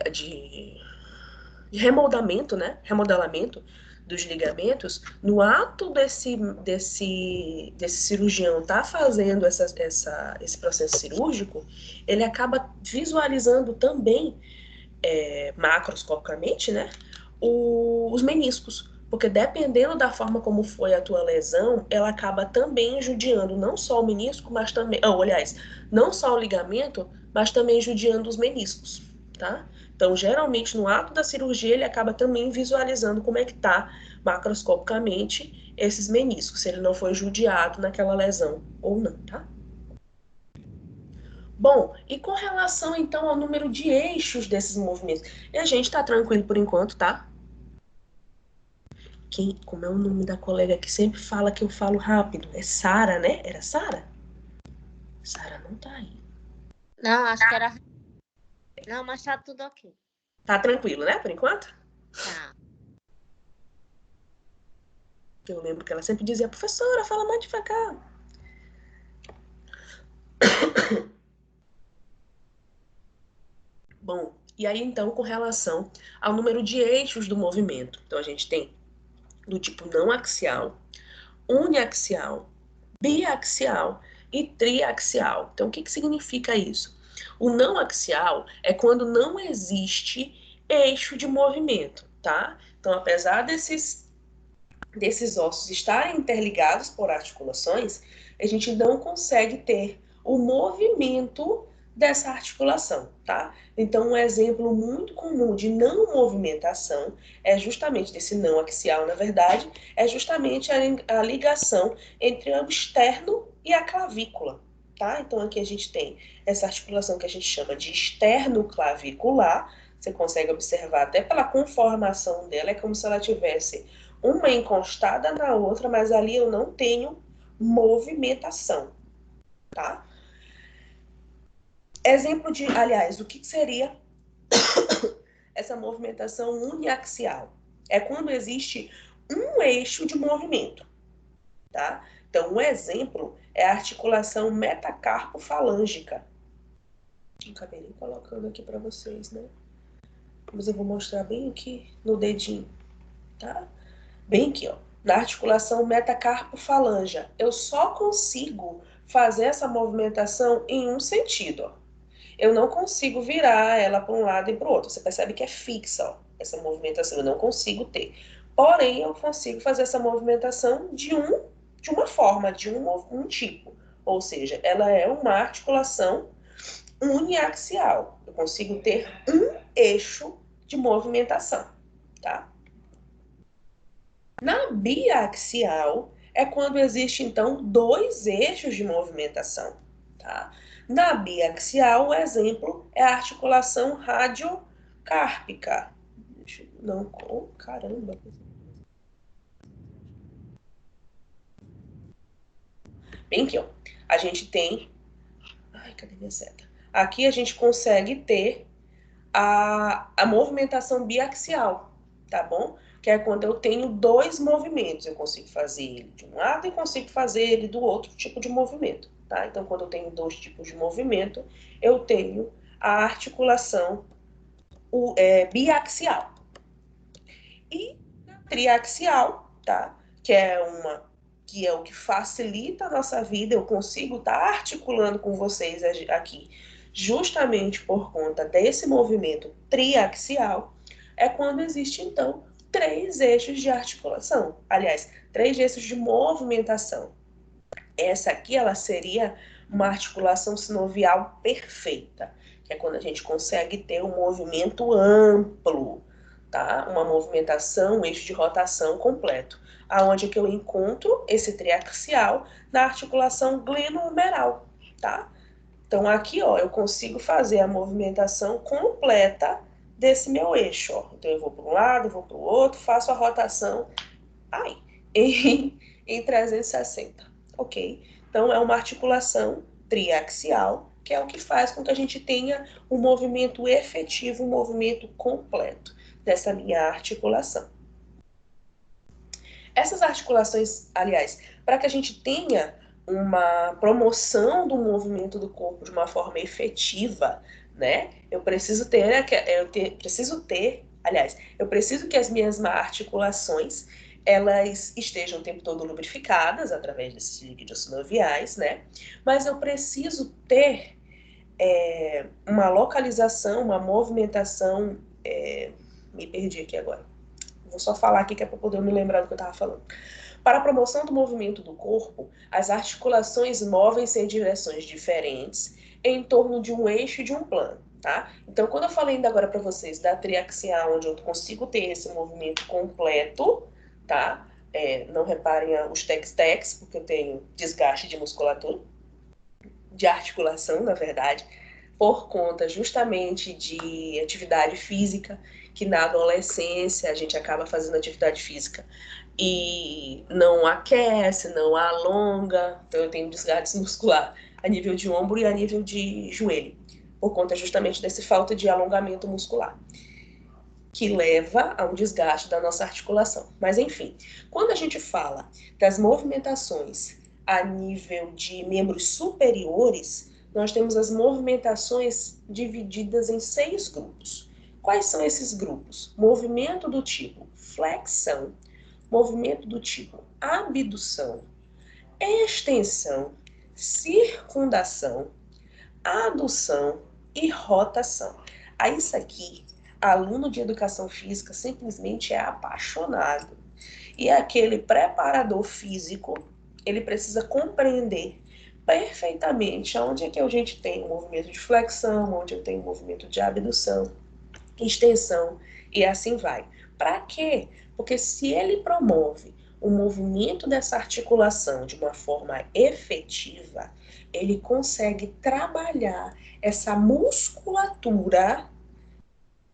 remodelamento, né? Remodelamento dos ligamentos, no ato desse cirurgião tá fazendo esse processo cirúrgico, ele acaba visualizando também, macroscopicamente, né? Os meniscos, Porque dependendo da forma como foi a tua lesão, ela acaba também judiando não só o menisco, mas também, aliás, não só o ligamento, mas também judiando os meniscos, tá? Então, geralmente, no ato da cirurgia, ele acaba também visualizando como é que tá macroscopicamente esses meniscos, se ele não foi judiado naquela lesão ou não, tá? Bom, e com relação então ao número de eixos desses movimentos? E a gente tá tranquilo por enquanto, tá? Como é o nome da colega que sempre fala que eu falo rápido? É Sara, né? Era Sara? Sara não tá aí. Não, acho que era. Não, mas tá tudo ok. Tá tranquilo, né, por enquanto? Tá. Eu lembro que ela sempre dizia, professora, fala mais devagar. Bom, e aí então com relação ao número de eixos do movimento. Então a gente tem do tipo não axial, uniaxial, biaxial e triaxial. Então o que significa isso? O não axial é quando não existe eixo de movimento, tá? Então apesar desses ossos estarem interligados por articulações, a gente não consegue ter o movimento dessa articulação, tá? Então, um exemplo muito comum de não movimentação é justamente desse não axial, na verdade, é justamente a ligação entre o externo e a clavícula, tá? Então, aqui a gente tem essa articulação que a gente chama de externo-clavicular. Você consegue observar até pela conformação dela, é como se ela tivesse uma encostada na outra, mas ali eu não tenho movimentação, tá? Exemplo de, aliás, o que seria essa movimentação uniaxial? É quando existe um eixo de movimento, tá? Então, um exemplo é a articulação metacarpofalângica. Não acabei nem colocando aqui para vocês, né? Mas eu vou mostrar bem aqui no dedinho, tá? Bem aqui, ó, na articulação metacarpofalângia. Eu só consigo fazer essa movimentação em um sentido, ó. Eu não consigo virar ela para um lado e para o outro. Você percebe que é fixa, ó, essa movimentação. Eu não consigo ter. Porém, eu consigo fazer essa movimentação de uma forma, de um tipo. Ou seja, ela é uma articulação uniaxial. Eu consigo ter um eixo de movimentação, tá? Na biaxial é quando existe então dois eixos de movimentação, tá? Na biaxial, o exemplo é a articulação radiocárpica. Não, oh, caramba. Bem aqui, ó. A gente tem. Ai, cadê minha seta? Aqui a gente consegue ter a movimentação biaxial, tá bom? Que é quando eu tenho dois movimentos. Eu consigo fazer ele de um lado e consigo fazer ele do outro tipo de movimento, tá? Então, quando eu tenho dois tipos de movimento, eu tenho a articulação biaxial. E a triaxial, tá? Que é o que facilita a nossa vida, eu consigo estar articulando com vocês aqui, justamente por conta desse movimento triaxial, é quando existe, então, três eixos de articulação. Aliás, três eixos de movimentação. Essa aqui, ela seria uma articulação sinovial perfeita, que é quando a gente consegue ter um movimento amplo, tá? Uma movimentação, um eixo de rotação completo. Aonde que eu encontro esse triaxial na articulação glenohumeral, tá? Então aqui, ó, eu consigo fazer a movimentação completa desse meu eixo, ó. Então eu vou para um lado, vou para o outro, faço a rotação, ai, em 360, ok? Então é uma articulação triaxial, que é o que faz com que a gente tenha um movimento efetivo, um movimento completo dessa minha articulação. Essas articulações, aliás, para que a gente tenha uma promoção do movimento do corpo de uma forma efetiva, né? Eu preciso eu preciso que as minhas articulações elas estejam o tempo todo lubrificadas através desses líquidos sinoviais, né? Mas eu preciso ter uma localização, uma movimentação, me perdi aqui agora. Vou só falar aqui que é para poder me lembrar do que eu estava falando. Para a promoção do movimento do corpo, as articulações movem-se em direções diferentes em torno de um eixo e de um plano, tá? Então, quando eu falei ainda agora para vocês da triaxial, onde eu consigo ter esse movimento completo, tá? Não reparem os tex-tex, porque eu tenho desgaste de musculatura, de articulação, na verdade, por conta justamente de atividade física, que na adolescência a gente acaba fazendo atividade física e não aquece, não alonga, então eu tenho desgaste muscular a nível de ombro e a nível de joelho, por conta justamente dessa falta de alongamento muscular, que leva a um desgaste da nossa articulação. Mas enfim, quando a gente fala das movimentações a nível de membros superiores, nós temos as movimentações divididas em 6 grupos. Quais são esses grupos? Movimento do tipo flexão, movimento do tipo abdução, extensão, circundação, adução e rotação. A isso aqui, aluno de educação física simplesmente é apaixonado. E aquele preparador físico, ele precisa compreender perfeitamente onde é que a gente tem o movimento de flexão, onde eu tenho o movimento de abdução, extensão e assim vai. Para quê? Porque se ele promove o movimento dessa articulação de uma forma efetiva, ele consegue trabalhar essa musculatura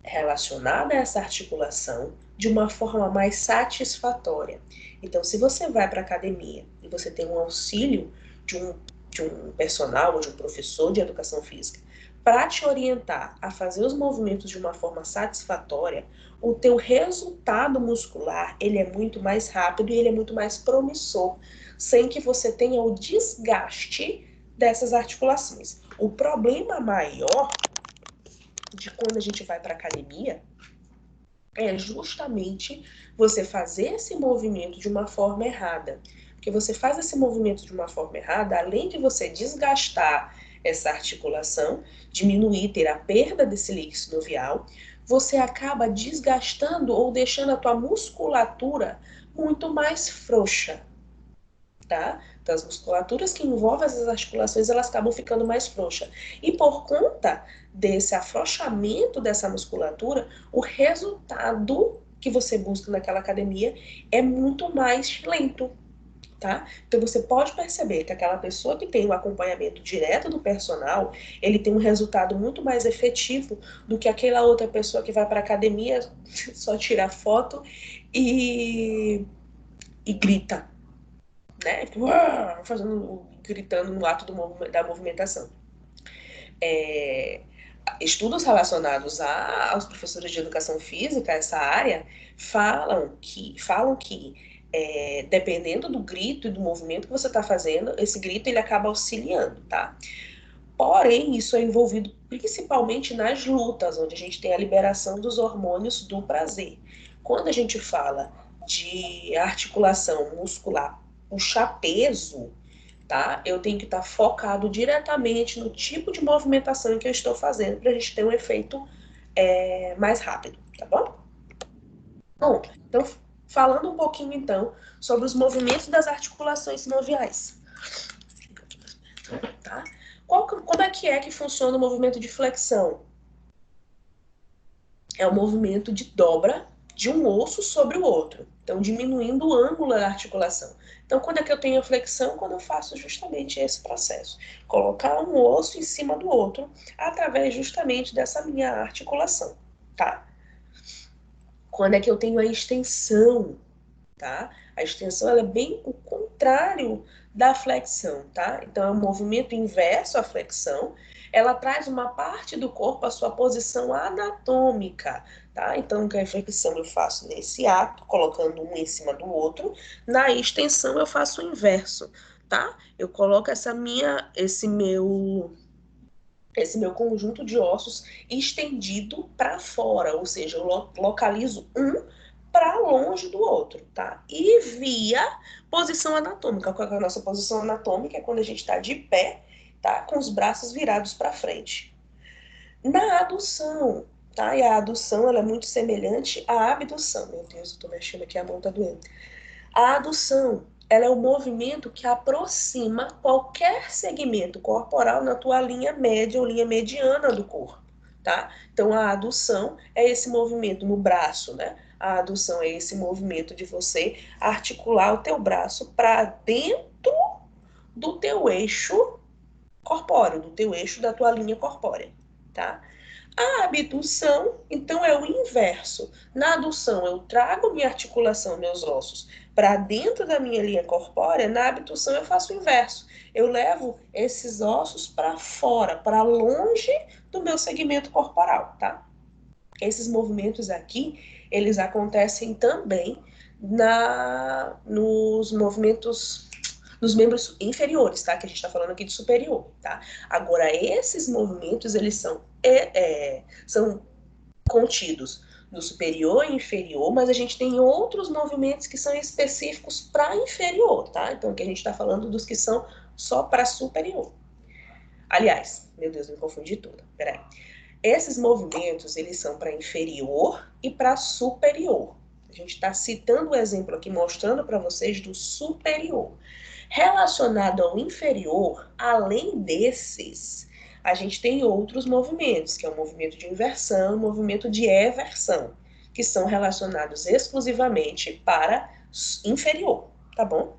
relacionada a essa articulação de uma forma mais satisfatória. Então, se você vai para a academia e você tem um auxílio de um personal ou de um professor de educação física para te orientar a fazer os movimentos de uma forma satisfatória, o teu resultado muscular ele é muito mais rápido e ele é muito mais promissor, sem que você tenha o desgaste dessas articulações. O problema maior de quando a gente vai para academia é justamente você fazer esse movimento de uma forma errada. Porque você faz esse movimento de uma forma errada, além de você desgastar essa articulação, diminuir, ter a perda desse líquido sinovial, você acaba desgastando ou deixando a tua musculatura muito mais frouxa, tá? Então, as musculaturas que envolvem essas articulações, elas acabam ficando mais frouxas. E por conta desse afrouxamento dessa musculatura, o resultado que você busca naquela academia é muito mais lento, tá? Então, você pode perceber que aquela pessoa que tem o acompanhamento direto do personal, ele tem um resultado muito mais efetivo do que aquela outra pessoa que vai para a academia, só tira foto e grita, né? Fazendo, gritando no ato da movimentação. Estudos relacionados aos professores de educação física, essa área, falam que dependendo do grito e do movimento que você está fazendo, esse grito ele acaba auxiliando, tá? Porém, isso é envolvido principalmente nas lutas, onde a gente tem a liberação dos hormônios do prazer. Quando a gente fala de articulação muscular, puxar peso, tá? Eu tenho que estar focado diretamente no tipo de movimentação que eu estou fazendo para a gente ter um efeito mais rápido, tá bom? Bom, então falando um pouquinho então sobre os movimentos das articulações sinoviais, tá? Como é que funciona o movimento de flexão? É o movimento de dobra de um osso sobre o outro, então diminuindo o ângulo da articulação. Então, quando é que eu tenho flexão? Quando eu faço justamente esse processo, colocar um osso em cima do outro, através justamente dessa minha articulação, tá? Quando é que eu tenho a extensão, tá? A extensão ela é bem o contrário da flexão, tá? Então, é um movimento inverso à flexão. Ela traz uma parte do corpo à sua posição anatômica, tá? Então, a flexão eu faço nesse ato, colocando um em cima do outro. Na extensão, eu faço o inverso, tá? Eu coloco esse meu conjunto de ossos estendido para fora, ou seja, eu localizo um para longe do outro, tá? E via posição anatômica. Qual é a nossa posição anatômica? É quando a gente está de pé, tá? Com os braços virados para frente. Na adução, tá? E a adução, ela é muito semelhante à abdução. Meu Deus, eu tô mexendo aqui, a mão tá doendo. A adução, ela é o movimento que aproxima qualquer segmento corporal na tua linha média ou linha mediana do corpo, tá? Então, a adução é esse movimento no braço, né? A adução é esse movimento de você articular o teu braço para dentro do teu eixo corpóreo, do teu eixo da tua linha corpórea, tá? A abdução, então, é o inverso. Na adução, eu trago minha articulação, meus ossos, para dentro da minha linha corpórea. Na abdução, eu faço o inverso. Eu levo esses ossos para fora, para longe do meu segmento corporal, tá? Esses movimentos aqui, eles acontecem também nos movimentos, nos membros inferiores, tá? Que a gente está falando aqui de superior, tá? Agora, esses movimentos, eles são contidos no superior e inferior, mas a gente tem outros movimentos que são específicos para inferior, tá? Então, aqui a gente está falando dos que são só para superior. Aliás, meu Deus, me confundi tudo. Peraí. Esses movimentos, eles são para inferior e para superior. A gente está citando o exemplo aqui, mostrando para vocês do superior. Relacionado ao inferior, além desses, a gente tem outros movimentos, que é o movimento de inversão, o movimento de eversão, que são relacionados exclusivamente para inferior, tá bom?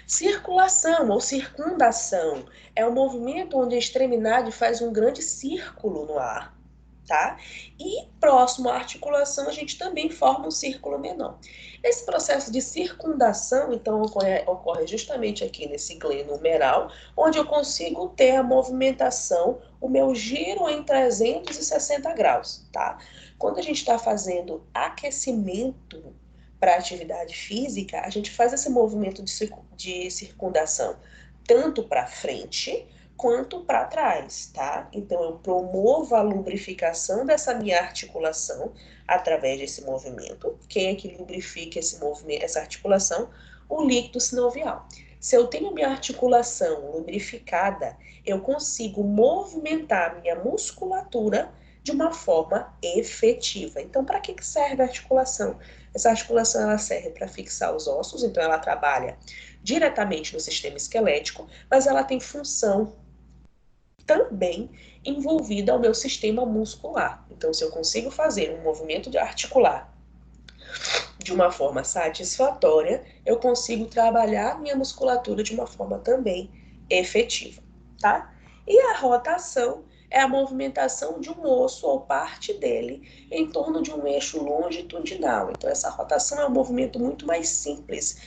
Circulação ou circundação é o movimento onde a extremidade faz um grande círculo no ar, tá? E próximo à articulação, a gente também forma um círculo menor. Esse processo de circundação, então, ocorre justamente aqui nesse gleno humeral, onde eu consigo ter a movimentação, o meu giro em 360 graus, tá? Quando a gente está fazendo aquecimento para atividade física, a gente faz esse movimento de circundação tanto para frente quanto para trás, tá? Então, eu promovo a lubrificação dessa minha articulação através desse movimento. Quem é que lubrifica esse movimento, essa articulação? O líquido sinovial. Se eu tenho minha articulação lubrificada, eu consigo movimentar minha musculatura de uma forma efetiva. Então, para que serve a articulação? Essa articulação ela serve para fixar os ossos, então ela trabalha diretamente no sistema esquelético, mas ela tem função também envolvida ao meu sistema muscular. Então, se eu consigo fazer um movimento de articular de uma forma satisfatória, eu consigo trabalhar minha musculatura de uma forma também efetiva, tá? E a rotação é a movimentação de um osso ou parte dele em torno de um eixo longitudinal. Então, essa rotação é um movimento muito mais simples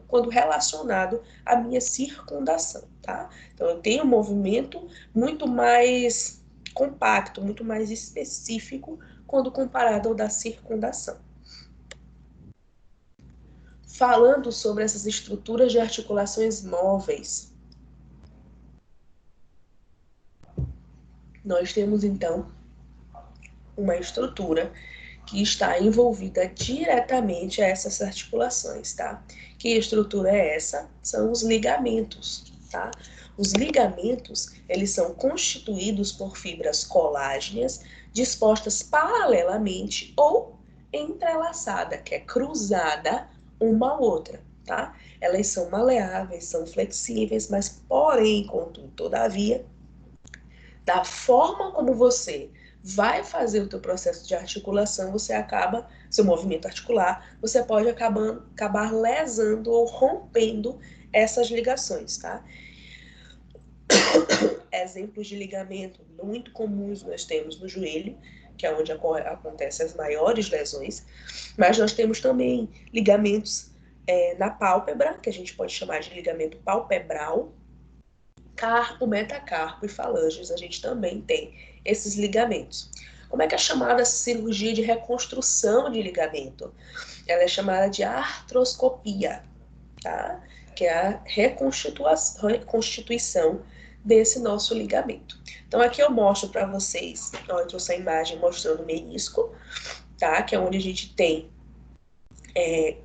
quando relacionado à minha circundação, tá? Então, eu tenho um movimento muito mais compacto, muito mais específico quando comparado ao da circundação. Falando sobre essas estruturas de articulações móveis, nós temos então uma estrutura que está envolvida diretamente a essas articulações, tá? Que estrutura é essa? São os ligamentos, tá? Os ligamentos, eles são constituídos por fibras colágenas dispostas paralelamente ou entrelaçada, que é cruzada uma à outra, tá? Elas são maleáveis, são flexíveis, mas porém, contudo, todavia, da forma como você vai fazer o teu processo de articulação, seu movimento articular, você pode acabar lesando ou rompendo essas ligações, tá? Exemplos de ligamento muito comuns nós temos no joelho, que é onde acontecem as maiores lesões, mas nós temos também ligamentos na pálpebra, que a gente pode chamar de ligamento palpebral, carpo, metacarpo e falanges, a gente também tem esses ligamentos. Como é que é chamada essa cirurgia de reconstrução de ligamento? Ela é chamada de artroscopia, tá? Que é a reconstituição desse nosso ligamento. Então, aqui eu mostro para vocês, eu trouxe a imagem mostrando o menisco, tá? Que é onde a gente tem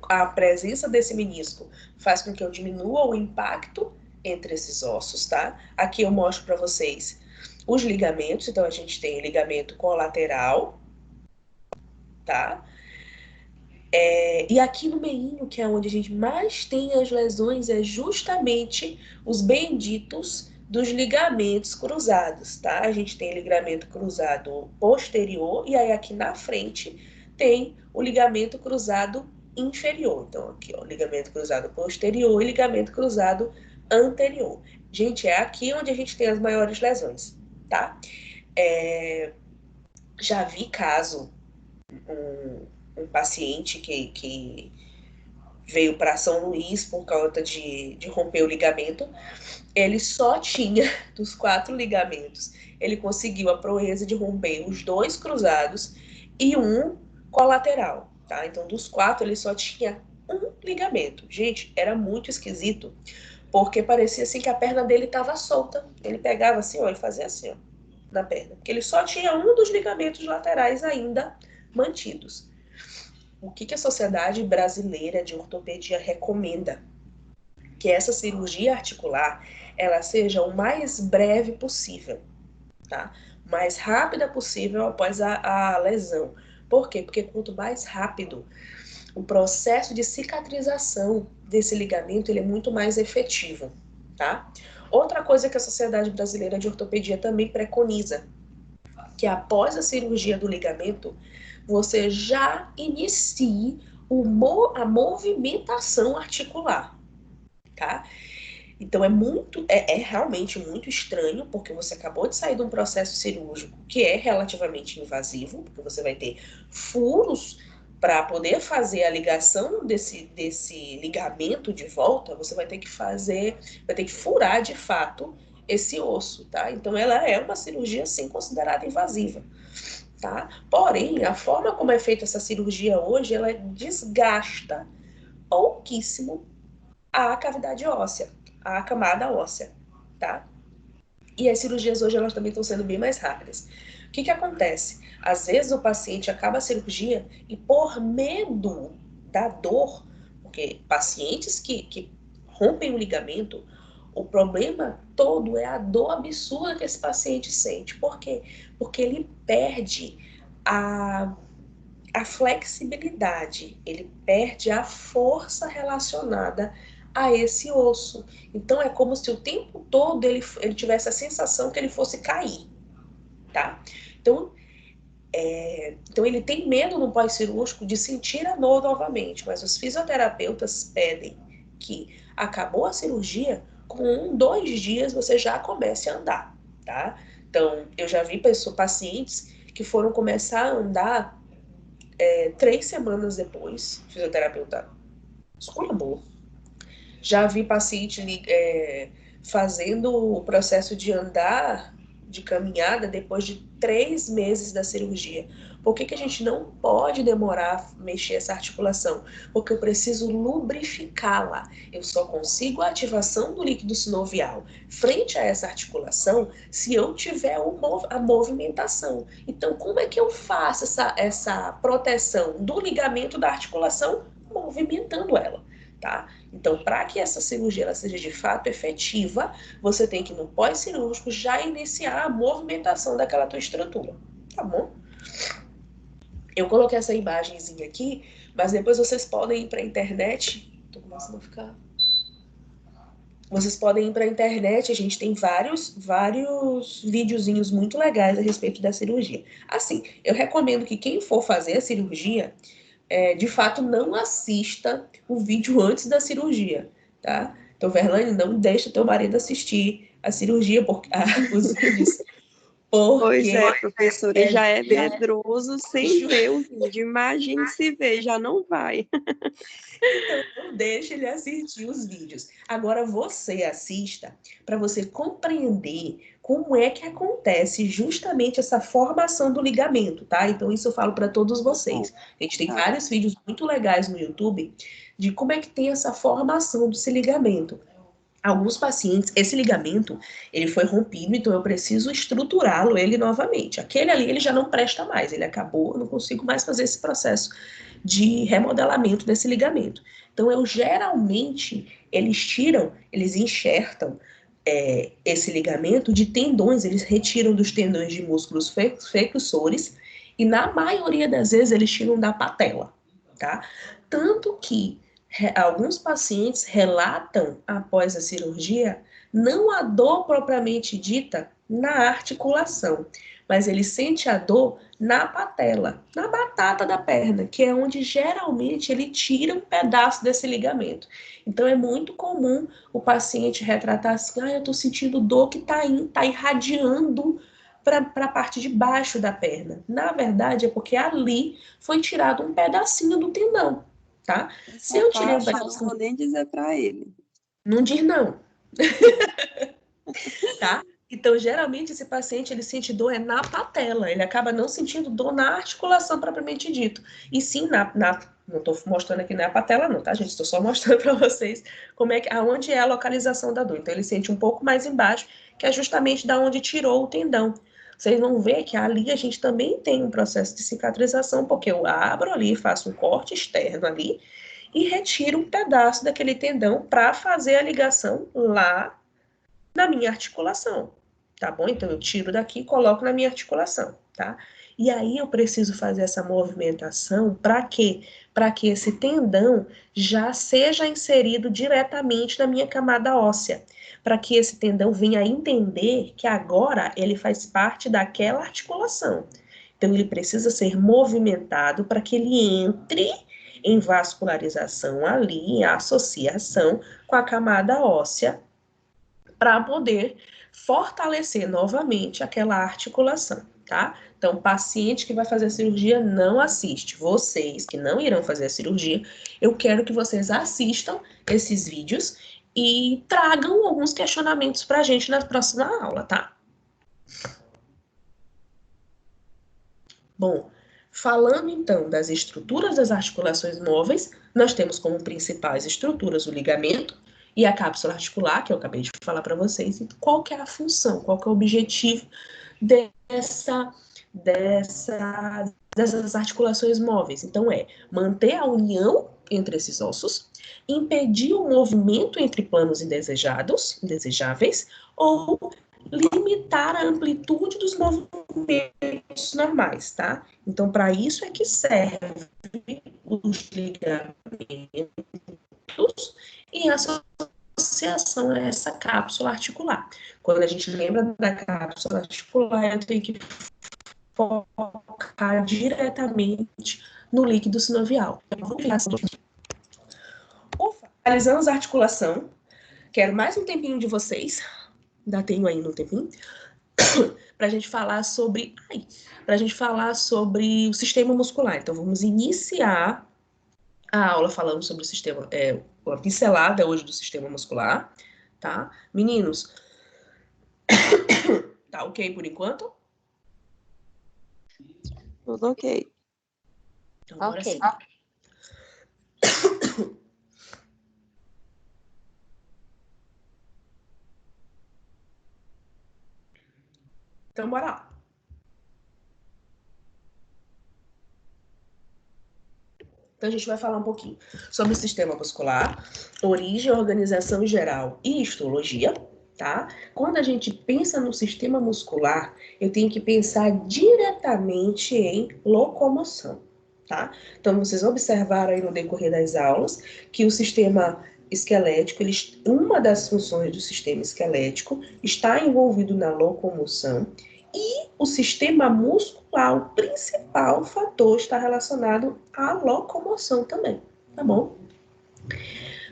a presença desse menisco faz com que eu diminua o impacto entre esses ossos, tá? Aqui eu mostro para vocês os ligamentos. Então, a gente tem ligamento colateral, tá? E aqui no meinho, que é onde a gente mais tem as lesões, é justamente os benditos dos ligamentos cruzados, tá? A gente tem ligamento cruzado posterior, e aí aqui na frente tem o ligamento cruzado inferior. Então, aqui, ó, ligamento cruzado posterior e ligamento cruzado anterior. Gente, é aqui onde a gente tem as maiores lesões, tá? Já vi caso, um paciente que veio para São Luís por causa de romper o ligamento. Ele só tinha, dos 4 ligamentos, ele conseguiu a proeza de romper os 2 cruzados e um colateral, tá? Então, dos 4, ele só tinha um ligamento. Gente, era muito esquisito, porque parecia assim que a perna dele estava solta. Ele pegava assim, ó, ele fazia assim, ó, na perna, porque ele só tinha um dos ligamentos laterais ainda mantidos. O que a Sociedade Brasileira de Ortopedia recomenda? Que essa cirurgia articular, ela seja o mais breve possível, tá? Mais rápida possível após a lesão. Por quê? Porque quanto mais rápido, o processo de cicatrização desse ligamento, ele é muito mais efetivo, tá? Outra coisa que a Sociedade Brasileira de Ortopedia também preconiza, que após a cirurgia do ligamento, você já inicie a movimentação articular, tá? Então é realmente muito estranho, porque você acabou de sair de um processo cirúrgico que é relativamente invasivo, porque você vai ter furos para poder fazer a ligação desse ligamento de volta, você vai ter que furar de fato esse osso, tá? Então ela é uma cirurgia sim considerada invasiva, tá? Porém, a forma como é feita essa cirurgia hoje, ela desgasta pouquíssimo a cavidade óssea, a camada óssea, tá? E as cirurgias hoje, elas também estão sendo bem mais rápidas. O que acontece? Às vezes o paciente acaba a cirurgia e por medo da dor, porque pacientes que rompem o ligamento, o problema todo é a dor absurda que esse paciente sente. Por quê? Porque ele perde a flexibilidade, ele perde a força relacionada a esse osso. Então é como se o tempo todo ele tivesse a sensação que ele fosse cair, tá? Então ele tem medo no pós-cirúrgico de sentir a dor novamente, mas os fisioterapeutas pedem que acabou a cirurgia, com 2 dias você já comece a andar, tá? Então eu já vi pacientes que foram começar a andar 3 semanas depois, o fisioterapeuta esculhambou. Já vi paciente fazendo o processo de andar, de caminhada, depois de 3 meses da cirurgia. Por que a gente não pode demorar a mexer essa articulação? Porque eu preciso lubrificá-la. Eu só consigo a ativação do líquido sinovial frente a essa articulação se eu tiver a movimentação. Então, como é que eu faço essa proteção do ligamento da articulação? Movimentando ela, tá? Então, para que essa cirurgia ela seja de fato efetiva, você tem que, no pós-cirúrgico, já iniciar a movimentação daquela tua estrutura, tá bom? Eu coloquei essa imagenzinha aqui, mas depois vocês podem ir para a internet. Tô começando a ficar... Vocês podem ir para a internet, a gente tem vários videozinhos muito legais a respeito da cirurgia. Assim, eu recomendo que quem for fazer a cirurgia, de fato, não assista o vídeo antes da cirurgia, tá? Então, Verlane, não deixa teu marido assistir a cirurgia, os vídeos, Pois porque... é, professora, e já é medroso sem ver o vídeo. Imagine se ver, já não vai. Então, não deixe ele assistir os vídeos. Agora, você assista para você compreender como é que acontece justamente essa formação do ligamento, tá? Então, isso eu falo para todos vocês. A gente tem vários vídeos muito legais no YouTube de como é que tem essa formação desse ligamento. Alguns pacientes, esse ligamento, ele foi rompido, então eu preciso estruturá-lo ele novamente. Aquele ali, ele já não presta mais, ele acabou, eu não consigo mais fazer esse processo de remodelamento desse ligamento. Então, geralmente, eles enxertam esse ligamento de tendões, eles retiram dos tendões de músculos flexores e na maioria das vezes eles tiram da patela, tá? Tanto que alguns pacientes relatam após a cirurgia não a dor propriamente dita na articulação, mas ele sente a dor na patela, na batata da perna, que é onde geralmente ele tira um pedaço desse ligamento. Então é muito comum o paciente retratar assim, eu tô sentindo dor que tá irradiando para a parte de baixo da perna. Na verdade é porque ali foi tirado um pedacinho do tendão, tá? Se eu tirei um Eu não pedacinho, vou nem dizer para ele. não diz não, tá? Então, geralmente, esse paciente, ele sente dor na patela, ele acaba não sentindo dor na articulação propriamente dito, e sim não estou mostrando aqui na patela não, tá, gente? Estou só mostrando para vocês aonde é a localização da dor. Então, ele sente um pouco mais embaixo, que é justamente da onde tirou o tendão. Vocês vão ver que ali a gente também tem um processo de cicatrização, porque eu abro ali, faço um corte externo ali, e retiro um pedaço daquele tendão para fazer a ligação lá na minha articulação, tá bom? Então, eu tiro daqui e coloco na minha articulação, tá? E aí, eu preciso fazer essa movimentação para quê? Para que esse tendão já seja inserido diretamente na minha camada óssea, para que esse tendão venha a entender que agora ele faz parte daquela articulação. Então, ele precisa ser movimentado para que ele entre em vascularização ali, em associação com a camada óssea, para poder fortalecer novamente aquela articulação, tá? Então, paciente que vai fazer a cirurgia não assiste. Vocês que não irão fazer a cirurgia, eu quero que vocês assistam esses vídeos e tragam alguns questionamentos para a gente na próxima aula, tá? Bom, falando então das estruturas das articulações móveis, nós temos como principais estruturas o ligamento e a cápsula articular, que eu acabei de falar para vocês. E qual que é a função, qual que é o objetivo dessas articulações móveis? Então, é manter a união entre esses ossos, impedir o movimento entre planos indesejáveis, ou limitar a amplitude dos movimentos normais, tá? Então, para isso é que serve os ligamentos em associação a essa cápsula articular. Quando a gente lembra da cápsula articular, eu tenho que focar diretamente no líquido sinovial. Finalizamos a articulação. Quero mais um tempinho de vocês. Ainda tenho ainda um tempinho. Para a gente falar sobre o sistema muscular. Então, vamos iniciar a aula falando sobre o sistema, uma pincelada hoje do sistema muscular, tá? Meninos, tá ok por enquanto? Tudo ok. Então, bora Ok. seguir. Então, bora lá. Então, a gente vai falar um pouquinho sobre o sistema muscular, origem, organização geral e histologia, tá? Quando a gente pensa no sistema muscular, eu tenho que pensar diretamente em locomoção, tá? Então, vocês observaram aí no decorrer das aulas que o sistema esquelético, uma das funções do sistema esquelético está envolvido na locomoção, e o sistema muscular, o principal fator, está relacionado à locomoção também, tá bom?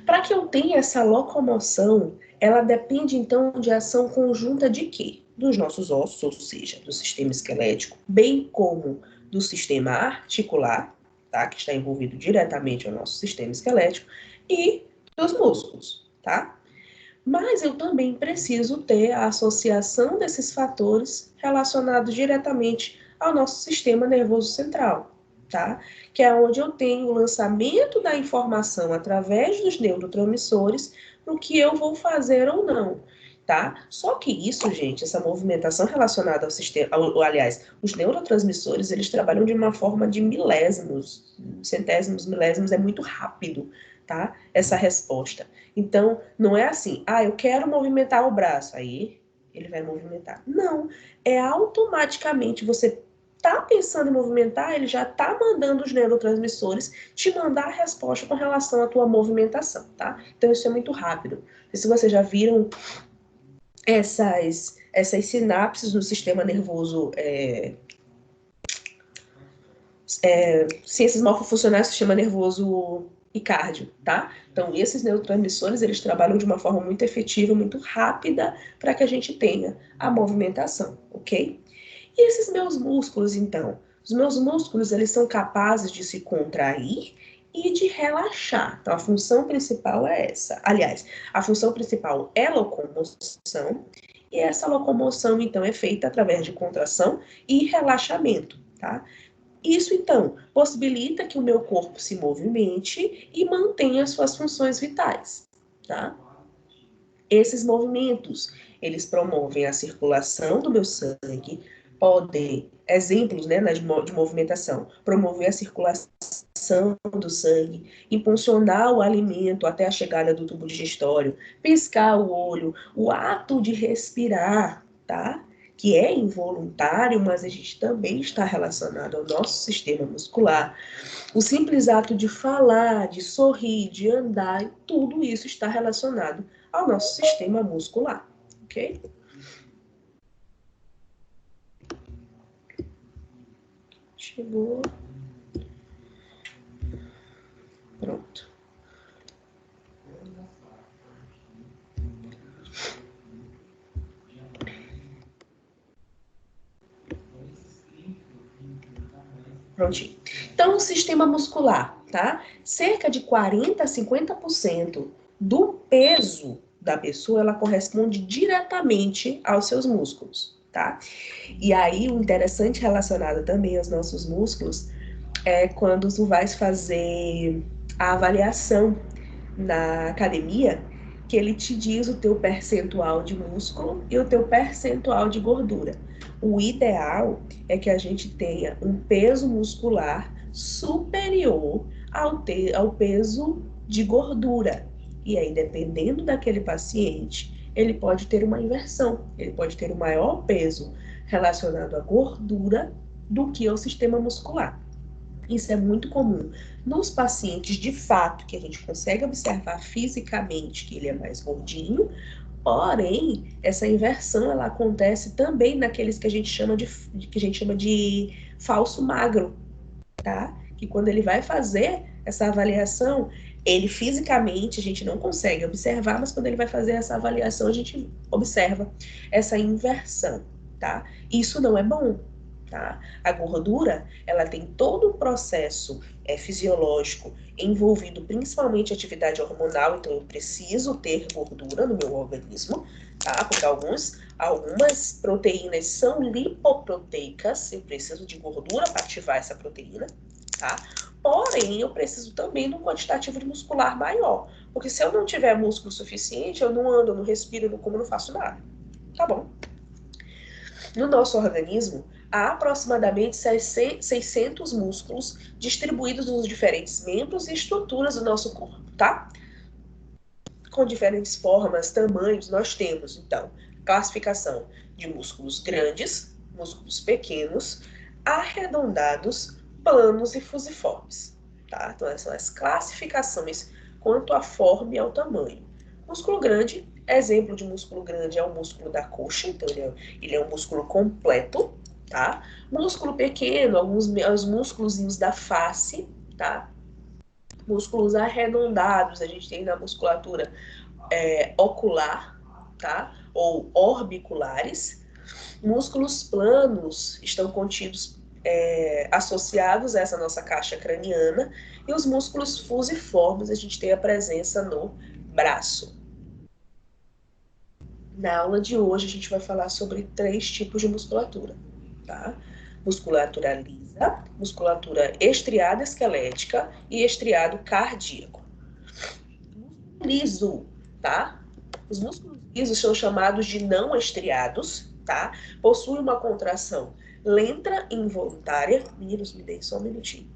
Para que eu tenha essa locomoção, ela depende, então, de ação conjunta de quê? Dos nossos ossos, ou seja, do sistema esquelético, bem como do sistema articular, tá? Que está envolvido diretamente ao nosso sistema esquelético, e dos músculos, tá? Mas eu também preciso ter a associação desses fatores relacionados diretamente ao nosso sistema nervoso central, tá? Que é onde eu tenho o lançamento da informação através dos neurotransmissores no que eu vou fazer ou não, tá? Só que isso, gente, essa movimentação relacionada ao sistema, aliás, os neurotransmissores, eles trabalham de uma forma de milésimos, centésimos, milésimos, é muito rápido, tá? Essa resposta. Então, não é assim, eu quero movimentar o braço, aí ele vai movimentar. Não, é automaticamente você tá pensando em movimentar, ele já tá mandando os neurotransmissores te mandar a resposta com relação à tua movimentação, tá? Então, isso é muito rápido. Não sei se vocês já viram essas sinapses no sistema nervoso, ciências morfofuncionais do sistema nervoso e cardio, tá? Então, esses neurotransmissores, eles trabalham de uma forma muito efetiva, muito rápida, para que a gente tenha a movimentação, ok? E esses meus músculos, então? Os meus músculos, eles são capazes de se contrair e de relaxar. Então, a função principal é essa. Aliás, a função principal é locomoção, e essa locomoção, então, é feita através de contração e relaxamento, tá? Isso, então, possibilita que o meu corpo se movimente e mantenha suas funções vitais, tá? Esses movimentos, eles promovem a circulação do meu sangue, podem, exemplos, né, de movimentação, promover a circulação do sangue, impulsionar o alimento até a chegada do tubo digestório, piscar o olho, o ato de respirar, tá? Que é involuntário, mas a gente também está relacionado ao nosso sistema muscular. O simples ato de falar, de sorrir, de andar, tudo isso está relacionado ao nosso sistema muscular, ok? Chegou. Pronto. Prontinho. Então, o sistema muscular, tá? Cerca de 40 a 50% do peso da pessoa, ela corresponde diretamente aos seus músculos, tá? E aí, o interessante relacionado também aos nossos músculos é quando tu vais fazer a avaliação na academia, que ele te diz o teu percentual de músculo e o teu percentual de gordura. O ideal é que a gente tenha um peso muscular superior ao peso de gordura. E aí, dependendo daquele paciente, ele pode ter uma inversão, ele pode ter um maior peso relacionado à gordura do que ao sistema muscular. Isso é muito comum nos pacientes, de fato, que a gente consegue observar fisicamente que ele é mais gordinho, porém, essa inversão ela acontece também naqueles que a gente chama de falso magro, tá? Que quando ele vai fazer essa avaliação, ele fisicamente a gente não consegue observar, mas quando ele vai fazer essa avaliação, a gente observa essa inversão, tá? Isso não é bom, tá? A gordura, ela tem todo um processo fisiológico envolvido principalmente atividade hormonal, então eu preciso ter gordura no meu organismo, tá? Porque algumas proteínas são lipoproteicas, eu preciso de gordura para ativar essa proteína, tá? Porém, eu preciso também de um quantitativo de muscular maior, porque se eu não tiver músculo suficiente, eu não ando, eu não respiro, eu não como, não faço nada, tá bom? No nosso organismo, há aproximadamente 600 músculos distribuídos nos diferentes membros e estruturas do nosso corpo, tá? Com diferentes formas, tamanhos, nós temos, então, classificação de músculos grandes, músculos pequenos, arredondados, planos e fusiformes, tá? Então, essas são as classificações quanto à forma e ao tamanho. Músculo grande, exemplo de músculo grande é o músculo da coxa, então ele é um músculo completo, tá? Músculo pequeno, os músculozinhos da face, tá? Músculos arredondados, a gente tem na musculatura ocular, tá? Ou orbiculares. Músculos planos estão contidos, associados a essa nossa caixa craniana. E os músculos fusiformes, a gente tem a presença no braço. Na aula de hoje, a gente vai falar sobre 3 tipos de musculatura, tá? Musculatura lisa, musculatura estriada esquelética e estriado cardíaco. Músculo liso, tá? Os músculos lisos são chamados de não estriados, tá? Possuem uma contração lenta e involuntária. Meninos, me deem só um minutinho.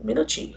Um minutinho.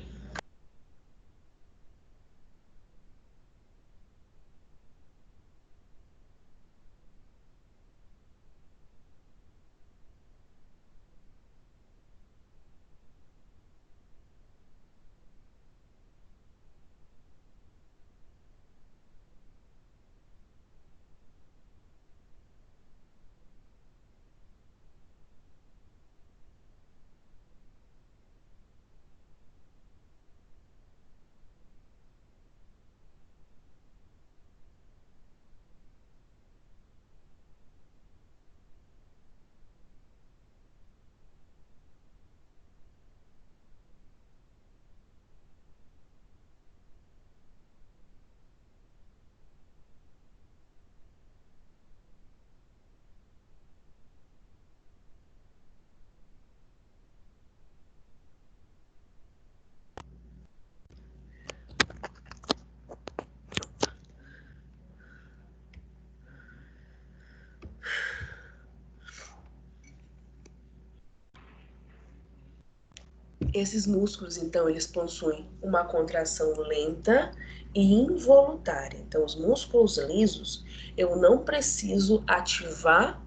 Esses músculos, então, eles possuem uma contração lenta e involuntária. Então, os músculos lisos, eu não preciso ativar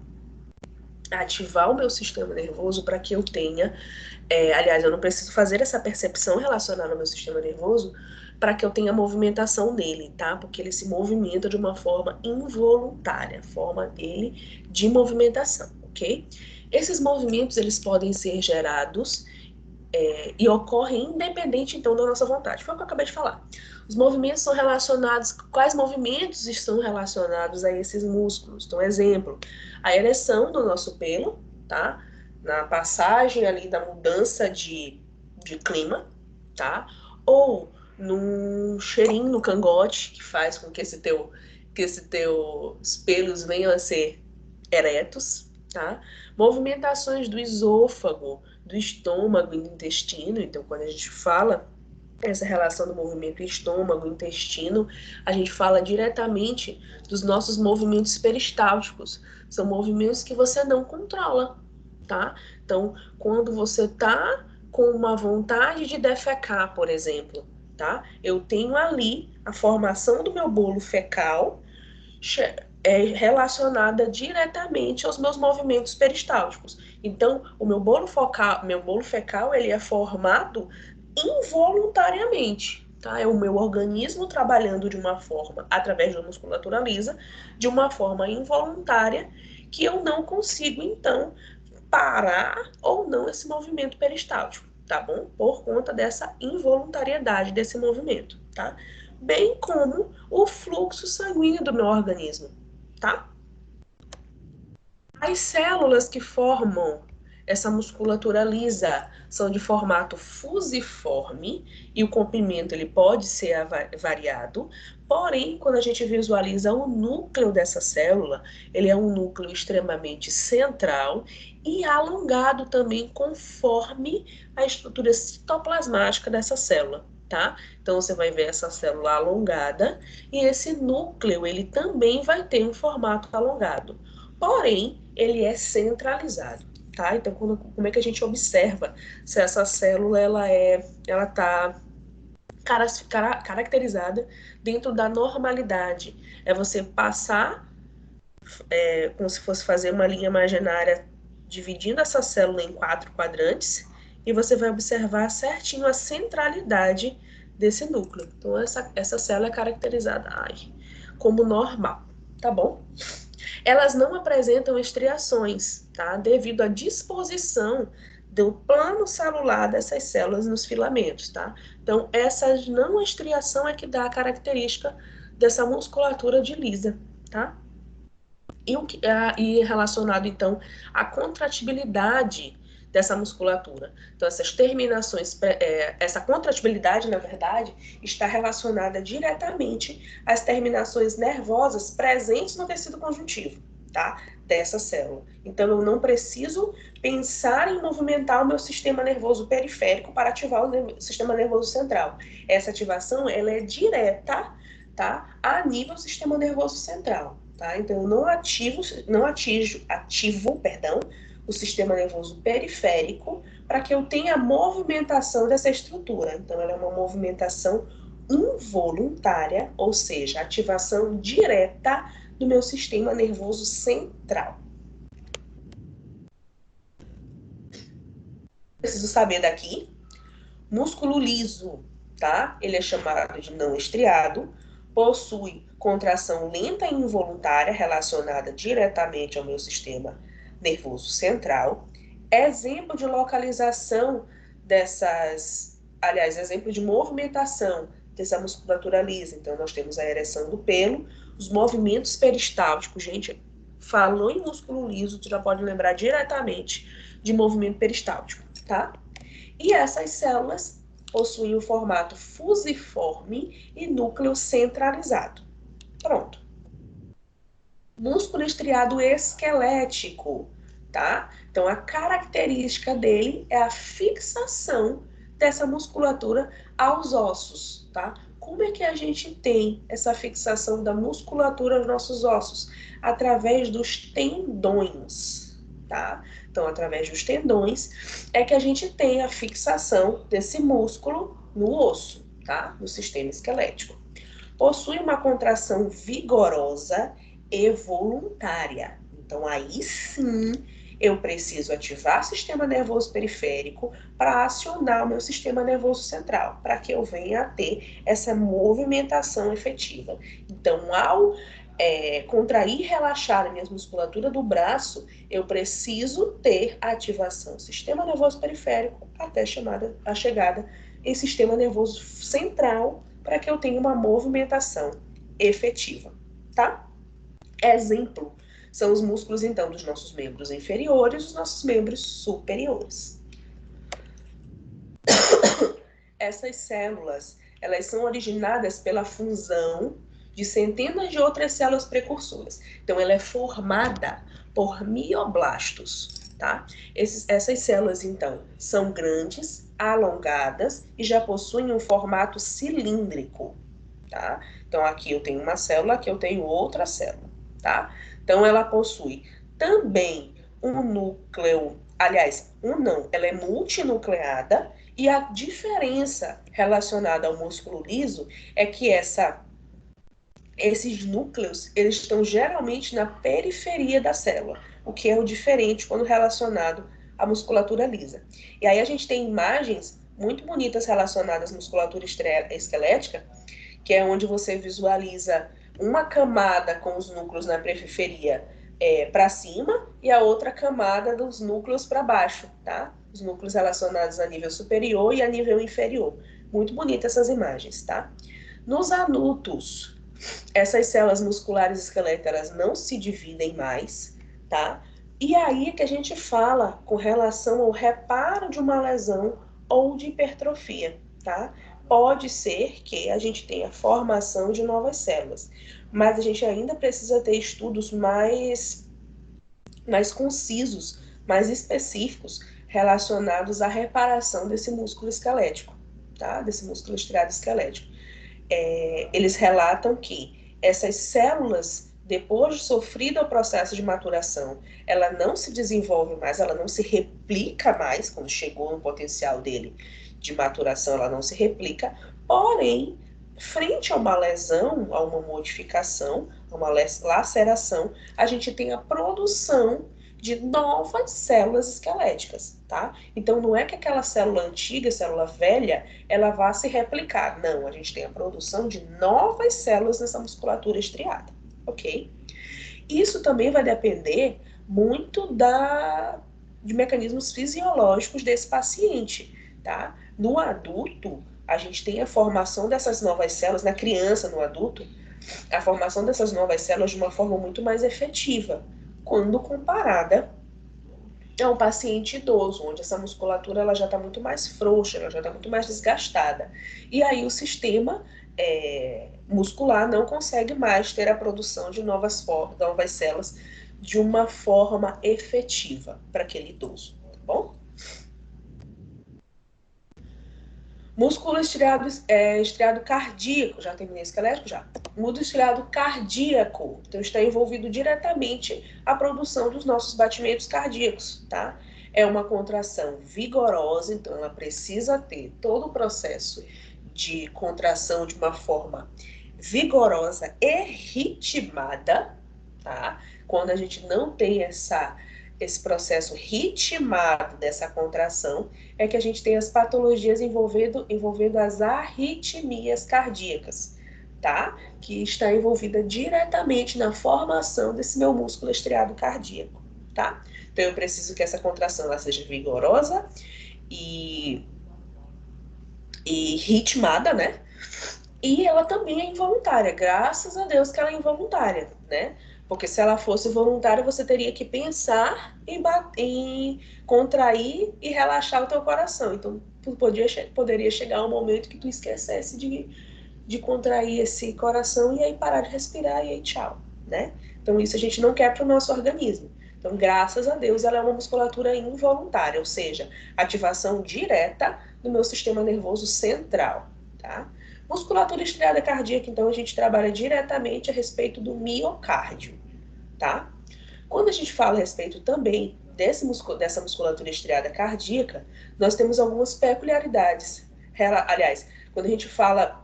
o meu sistema nervoso para que eu tenha, aliás, eu não preciso fazer essa percepção relacionada ao meu sistema nervoso para que eu tenha movimentação nele, tá? Porque ele se movimenta de uma forma involuntária, forma dele de movimentação, ok? Esses movimentos, eles podem ser gerados e ocorrem independente, então, da nossa vontade. Foi o que eu acabei de falar. Os movimentos são relacionados... Quais movimentos estão relacionados a esses músculos? Então, exemplo, a ereção do nosso pelo, tá? Na passagem ali da mudança de clima, tá? Ou num cheirinho no cangote, que faz com que esses teus pelos venham a ser eretos, tá? Movimentações do esôfago, do estômago e do intestino. Então, quando a gente fala essa relação do movimento estômago-intestino, a gente fala diretamente dos nossos movimentos peristálticos. São movimentos que você não controla, tá? Então, quando você tá com uma vontade de defecar, por exemplo, tá? Eu tenho ali a formação do meu bolo fecal relacionada diretamente aos meus movimentos peristálticos. Então, o meu bolo fecal, ele é formado involuntariamente, tá? É o meu organismo trabalhando de uma forma, através da musculatura lisa, de uma forma involuntária, que eu não consigo, então, parar ou não esse movimento peristáltico, tá bom? Por conta dessa involuntariedade desse movimento, tá? Bem como o fluxo sanguíneo do meu organismo, tá? As células que formam essa musculatura lisa são de formato fusiforme e o comprimento ele pode ser variado, porém, quando a gente visualiza o núcleo dessa célula, ele é um núcleo extremamente central e alongado também conforme a estrutura citoplasmática dessa célula, tá? Então, você vai ver essa célula alongada e esse núcleo, ele também vai ter um formato alongado. Porém, ele é centralizado, tá? Então, como é que a gente observa se essa célula ela está caracterizada dentro da normalidade? É você passar, como se fosse fazer uma linha imaginária dividindo essa célula em 4 quadrantes e você vai observar certinho a centralidade desse núcleo. Então, essa célula é caracterizada como normal, tá bom? Elas não apresentam estriações, tá? Devido à disposição do plano celular dessas células nos filamentos, tá? Então, essa não estriação é que dá a característica dessa musculatura de lisa, tá? E relacionado, então, à contratibilidade dessa musculatura. Então, essas terminações, essa contratibilidade, na verdade, está relacionada diretamente às terminações nervosas presentes no tecido conjuntivo, tá? Dessa célula. Então, eu não preciso pensar em movimentar o meu sistema nervoso periférico para ativar o sistema nervoso central. Essa ativação, ela é direta, tá? A nível do sistema nervoso central, tá? Então, eu não ativo, o sistema nervoso periférico para que eu tenha a movimentação dessa estrutura. Então, ela é uma movimentação involuntária, ou seja, ativação direta do meu sistema nervoso central. Preciso saber daqui. Músculo liso, tá? Ele é chamado de não estriado, possui contração lenta e involuntária relacionada diretamente ao meu sistema nervoso central. Exemplo de localização exemplo de movimentação dessa musculatura lisa. Então, nós temos a ereção do pelo, os movimentos peristálticos. Gente, falou em músculo liso, tu já pode lembrar diretamente de movimento peristáltico, tá? E essas células possuem o formato fusiforme e núcleo centralizado. Pronto. Músculo estriado esquelético, tá? Então, a característica dele é a fixação dessa musculatura aos ossos, tá? Como é que a gente tem essa fixação da musculatura aos nossos ossos? Através dos tendões, tá? Então, então através dos tendões, é que a gente tem a fixação desse músculo no osso, tá? No sistema esquelético. Possui uma contração vigorosa e voluntária. Então, aí sim, eu preciso ativar o sistema nervoso periférico para acionar o meu sistema nervoso central, para que eu venha a ter essa movimentação efetiva. Então, ao contrair e relaxar a minha musculatura do braço, eu preciso ter a ativação do sistema nervoso periférico até a chegada em sistema nervoso central, para que eu tenha uma movimentação efetiva, tá? Exemplo, são os músculos, então, dos nossos membros inferiores e dos nossos membros superiores. Essas células, elas são originadas pela fusão de centenas de outras células precursoras. Então, ela é formada por mioblastos, tá? Essas células, então, são grandes, alongadas e já possuem um formato cilíndrico, tá? Então, aqui eu tenho uma célula, aqui eu tenho outra célula, tá? Então, ela possui também um núcleo, aliás, ela é multinucleada, e a diferença relacionada ao músculo liso é que esses núcleos, eles estão geralmente na periferia da célula, o que é o diferente quando relacionado à musculatura lisa. E aí a gente tem imagens muito bonitas relacionadas à musculatura esquelética, que é onde você visualiza uma camada com os núcleos na periferia para cima e a outra camada dos núcleos para baixo, tá? Os núcleos relacionados a nível superior e a nível inferior. Muito bonitas essas imagens, tá? Nos adultos, essas células musculares esqueléticas não se dividem mais, tá? E aí que a gente fala com relação ao reparo de uma lesão ou de hipertrofia, tá? Pode ser que a gente tenha formação de novas células, mas a gente ainda precisa ter estudos mais concisos, mais específicos, relacionados à reparação desse músculo esquelético, tá? Desse músculo estriado esquelético. Eles relatam que essas células, depois de sofrido o processo de maturação, ela não se desenvolve mais, ela não se replica mais, quando chegou no potencial dele de maturação, ela não se replica, porém, frente a uma lesão, a uma modificação, a uma laceração, a gente tem a produção de novas células esqueléticas, tá? Então, não é que aquela célula antiga, célula velha, ela vá se replicar. Não, a gente tem a produção de novas células nessa musculatura estriada, ok? Isso também vai depender muito de mecanismos fisiológicos desse paciente, tá? No adulto, a gente tem a formação dessas novas células, na criança, no adulto, a formação dessas novas células de uma forma muito mais efetiva, quando comparada a um paciente idoso, onde essa musculatura ela já está muito mais frouxa, ela já está muito mais desgastada. E aí o sistema muscular não consegue mais ter a produção de novas células de uma forma efetiva para aquele idoso, tá bom? Músculo estriado cardíaco, já terminei esquelético? Já. Músculo estriado cardíaco, então está envolvido diretamente a produção dos nossos batimentos cardíacos, tá? É uma contração vigorosa, então ela precisa ter todo o processo de contração de uma forma vigorosa e ritmada, tá? Quando a gente não tem esse processo ritmado dessa contração, é que a gente tem as patologias envolvendo as arritmias cardíacas, tá? Que está envolvida diretamente na formação desse meu músculo estriado cardíaco, tá? Então, eu preciso que essa contração ela seja vigorosa e ritmada, né? E ela também é involuntária, graças a Deus que ela é involuntária, né? Porque se ela fosse voluntária, você teria que pensar em contrair e relaxar o teu coração. Então, poderia chegar um momento que tu esquecesse de contrair esse coração e aí parar de respirar e aí tchau, né? Então, isso a gente não quer para o nosso organismo. Então, graças a Deus, ela é uma musculatura involuntária, ou seja, ativação direta do meu sistema nervoso central, tá? Musculatura estriada cardíaca, então, a gente trabalha diretamente a respeito do miocárdio, tá? Quando a gente fala a respeito também dessa musculatura estriada cardíaca, nós temos algumas peculiaridades. Aliás, quando a gente fala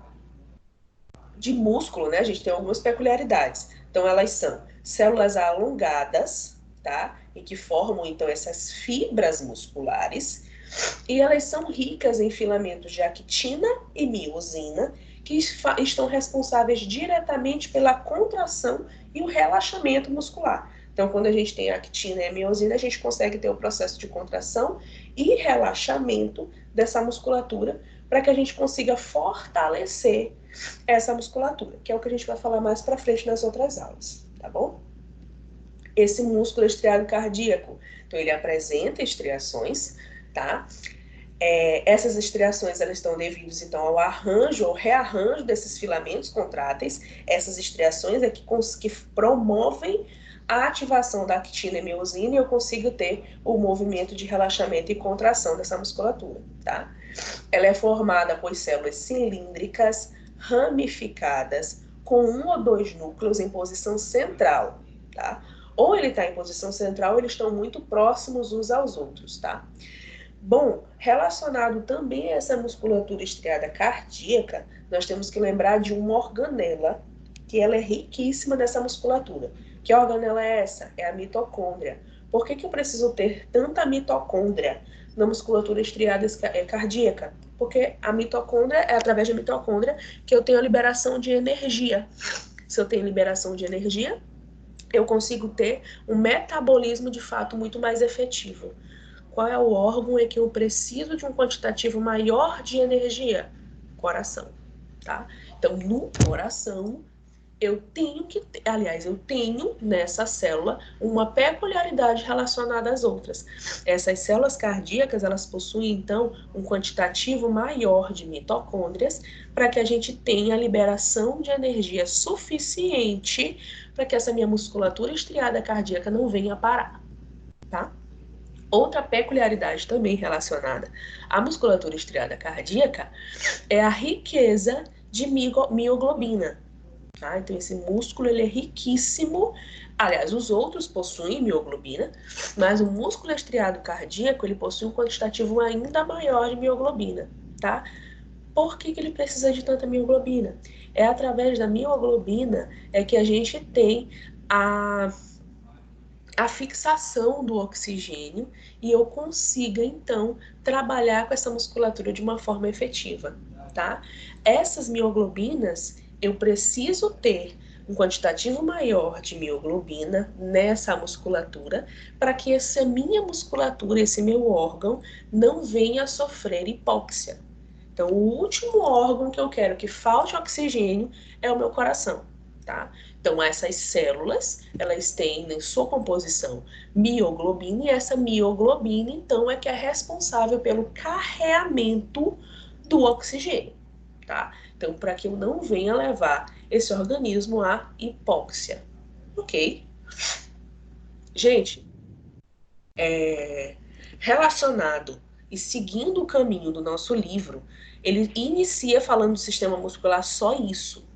de músculo, né, a gente tem algumas peculiaridades. Então, elas são células alongadas, tá? E que formam, então, essas fibras musculares. E elas são ricas em filamentos de actina e miosina, que estão responsáveis diretamente pela contração e o relaxamento muscular. Então, quando a gente tem a actina e a miosina, a gente consegue ter o processo de contração e relaxamento dessa musculatura para que a gente consiga fortalecer essa musculatura, que é o que a gente vai falar mais para frente nas outras aulas, tá bom? Esse músculo estriado cardíaco, então ele apresenta estriações, tá? Essas estriações, elas estão devidas, então, ao arranjo ou rearranjo desses filamentos contráteis. Essas estriações é que promovem a ativação da actina e miosina e eu consigo ter o movimento de relaxamento e contração dessa musculatura, tá? Ela é formada por células cilíndricas, ramificadas, com 1 ou 2 núcleos em posição central, tá? Ou ele está em posição central, ou eles estão muito próximos uns aos outros, tá? Bom, relacionado também a essa musculatura estriada cardíaca, nós temos que lembrar de uma organela, que ela é riquíssima dessa musculatura. Que organela é essa? É a mitocôndria. Por que eu preciso ter tanta mitocôndria na musculatura estriada cardíaca? Porque a mitocôndria é através da mitocôndria que eu tenho a liberação de energia. Se eu tenho liberação de energia, eu consigo ter um metabolismo de fato muito mais efetivo. Qual é o órgão em que eu preciso de um quantitativo maior de energia? Coração, tá? Então, no coração, eu tenho nessa célula uma peculiaridade relacionada às outras. Essas células cardíacas, elas possuem, então, um quantitativo maior de mitocôndrias para que a gente tenha a liberação de energia suficiente para que essa minha musculatura estriada cardíaca não venha parar, tá? Outra peculiaridade também relacionada à musculatura estriada cardíaca é a riqueza de mioglobina. Tá? Então, esse músculo ele é riquíssimo. Aliás, os outros possuem mioglobina, mas o músculo estriado cardíaco ele possui um quantitativo ainda maior de mioglobina. Tá? Por que ele precisa de tanta mioglobina? É através da mioglobina que a gente tem a fixação do oxigênio e eu consiga, então, trabalhar com essa musculatura de uma forma efetiva, tá? Essas mioglobinas, eu preciso ter um quantitativo maior de mioglobina nessa musculatura para que essa minha musculatura, esse meu órgão, não venha a sofrer hipóxia. Então, o último órgão que eu quero que falte oxigênio é o meu coração, tá? Então, essas células, elas têm em sua composição mioglobina, e essa mioglobina, então, é que é responsável pelo carreamento do oxigênio, tá? Então, para que eu não venha levar esse organismo à hipóxia, ok? Gente, relacionado e seguindo o caminho do nosso livro, ele inicia falando do sistema muscular só isso,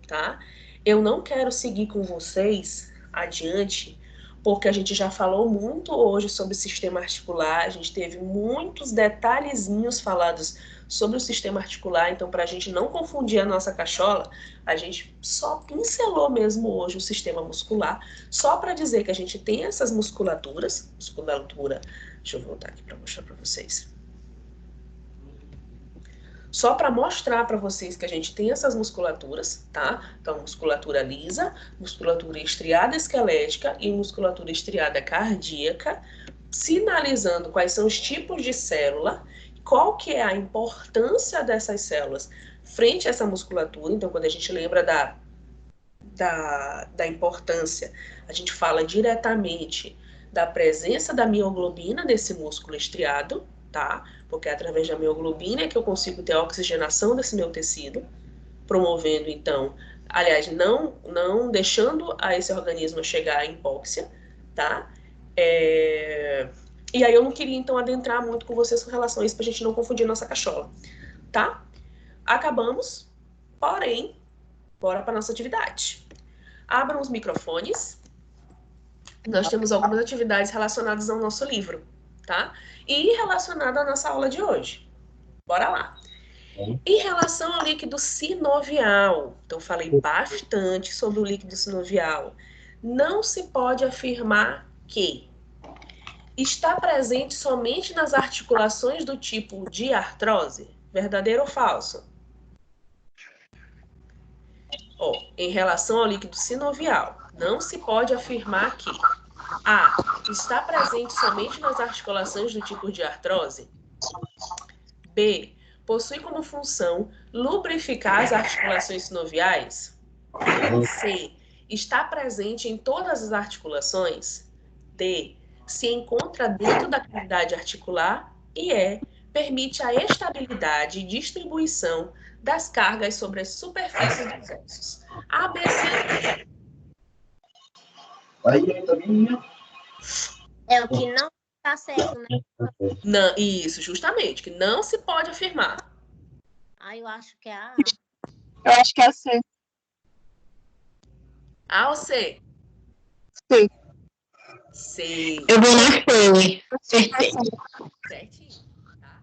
tá? Eu não quero seguir com vocês adiante, porque a gente já falou muito hoje sobre o sistema articular, a gente teve muitos detalhezinhos falados sobre o sistema articular, então para a gente não confundir a nossa cachola, a gente só pincelou mesmo hoje o sistema muscular, só para dizer que a gente tem essas musculaturas, deixa eu voltar aqui para mostrar para vocês. Só para mostrar para vocês que a gente tem essas musculaturas, tá? Então, musculatura lisa, musculatura estriada esquelética e musculatura estriada cardíaca, sinalizando quais são os tipos de célula, qual que é a importância dessas células frente a essa musculatura. Então, quando a gente lembra da importância, a gente fala diretamente da presença da mioglobina nesse músculo estriado, tá? Porque é através da mioglobina que eu consigo ter a oxigenação desse meu tecido, promovendo, então, aliás, não deixando a esse organismo chegar à hipóxia, tá? E aí eu não queria, então, adentrar muito com vocês com relação a isso, pra gente não confundir nossa cachola, tá? Acabamos, porém, bora para nossa atividade. Abram os microfones. nós temos algumas atividades relacionadas ao nosso livro, tá? E relacionada à nossa aula de hoje. Bora lá. Em relação ao líquido sinovial, então falei bastante sobre o líquido sinovial. Não se pode afirmar que está presente somente nas articulações do tipo de artrose? Verdadeiro ou falso? Em relação ao líquido sinovial, não se pode afirmar que A. Está presente somente nas articulações do tipo de artrose? B. Possui como função lubrificar as articulações sinoviais? C. Está presente em todas as articulações? D. Se encontra dentro da cavidade articular? E E. Permite a estabilidade e distribuição das cargas sobre as superfícies dos ossos. A, B, C. É o que não está certo, né? Não, isso, justamente, que não se pode afirmar. Eu acho que é A. Eu acho que é C. A ou C? C. C. Eu vou na C. Certinho. Tá?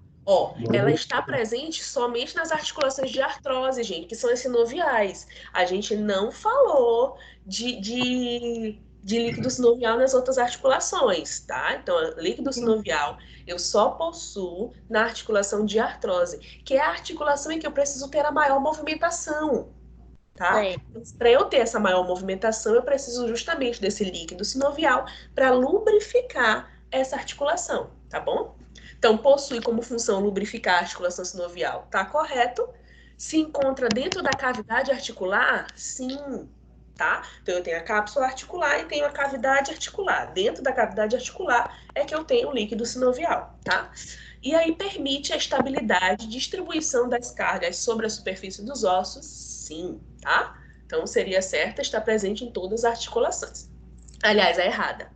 Ela está presente somente nas articulações de artrose, gente, que são as sinoviais. A gente não falou de líquido sinovial nas outras articulações, tá? Então, líquido sinovial eu só possuo na articulação de artrose, que é a articulação em que eu preciso ter a maior movimentação, tá? Para eu ter essa maior movimentação, eu preciso justamente desse líquido sinovial para lubrificar essa articulação, tá bom? Então, possui como função lubrificar a articulação sinovial, tá correto? Se encontra dentro da cavidade articular? Sim, tá? Então, eu tenho a cápsula articular e tenho a cavidade articular. Dentro da cavidade articular é que eu tenho o líquido sinovial, tá? E aí permite a estabilidade e distribuição das cargas sobre a superfície dos ossos? Sim, tá? Então, seria certa, está presente em todas as articulações. Aliás, é errada.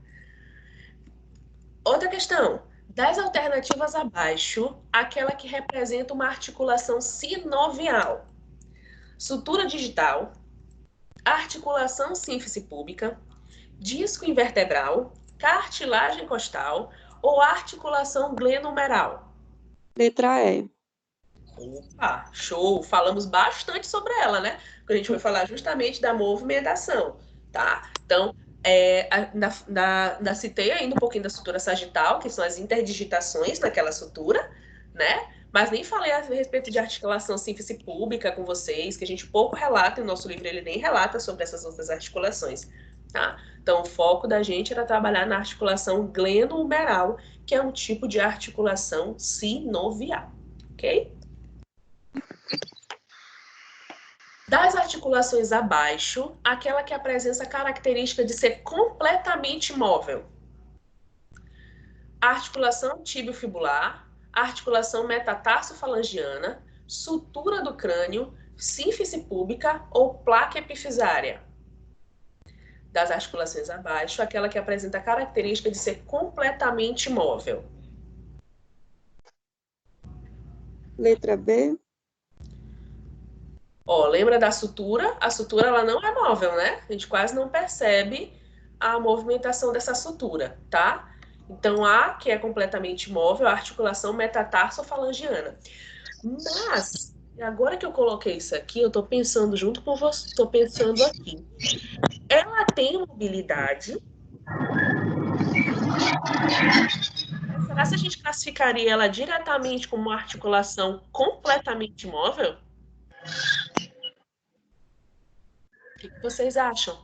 Outra questão. Das alternativas abaixo, aquela que representa uma articulação sinovial. Sutura digital, articulação sínfice púbica, disco invertebral, cartilagem costal ou articulação glenohumeral? Letra E. Opa, show! Falamos bastante sobre ela, né? Porque a gente foi falar justamente da movimentação, tá? Então, citei ainda um pouquinho da sutura sagital, que são as interdigitações naquela sutura, né? Mas nem falei a respeito de articulação sínfice púbica com vocês, que a gente pouco relata, e o nosso livro ele nem relata sobre essas outras articulações, tá? Então, o foco da gente era trabalhar na articulação glenohumeral, que é um tipo de articulação sinovial, ok? Das articulações abaixo, aquela que apresenta a característica de ser completamente móvel. Articulação tibio-fibular, articulação metatarso-falangiana, sutura do crânio, sínfice púbica ou placa epifisária. Das articulações abaixo, aquela que apresenta a característica de ser completamente móvel. Letra B. Lembra da sutura? A sutura ela não é móvel, né? A gente quase não percebe a movimentação dessa sutura, tá? Então, A, que é completamente móvel, a articulação metatarsofalangiana. Mas, agora que eu coloquei isso aqui, eu tô pensando junto com você, tô pensando aqui. Ela tem mobilidade. Será que a gente classificaria ela diretamente como uma articulação completamente móvel? O que vocês acham?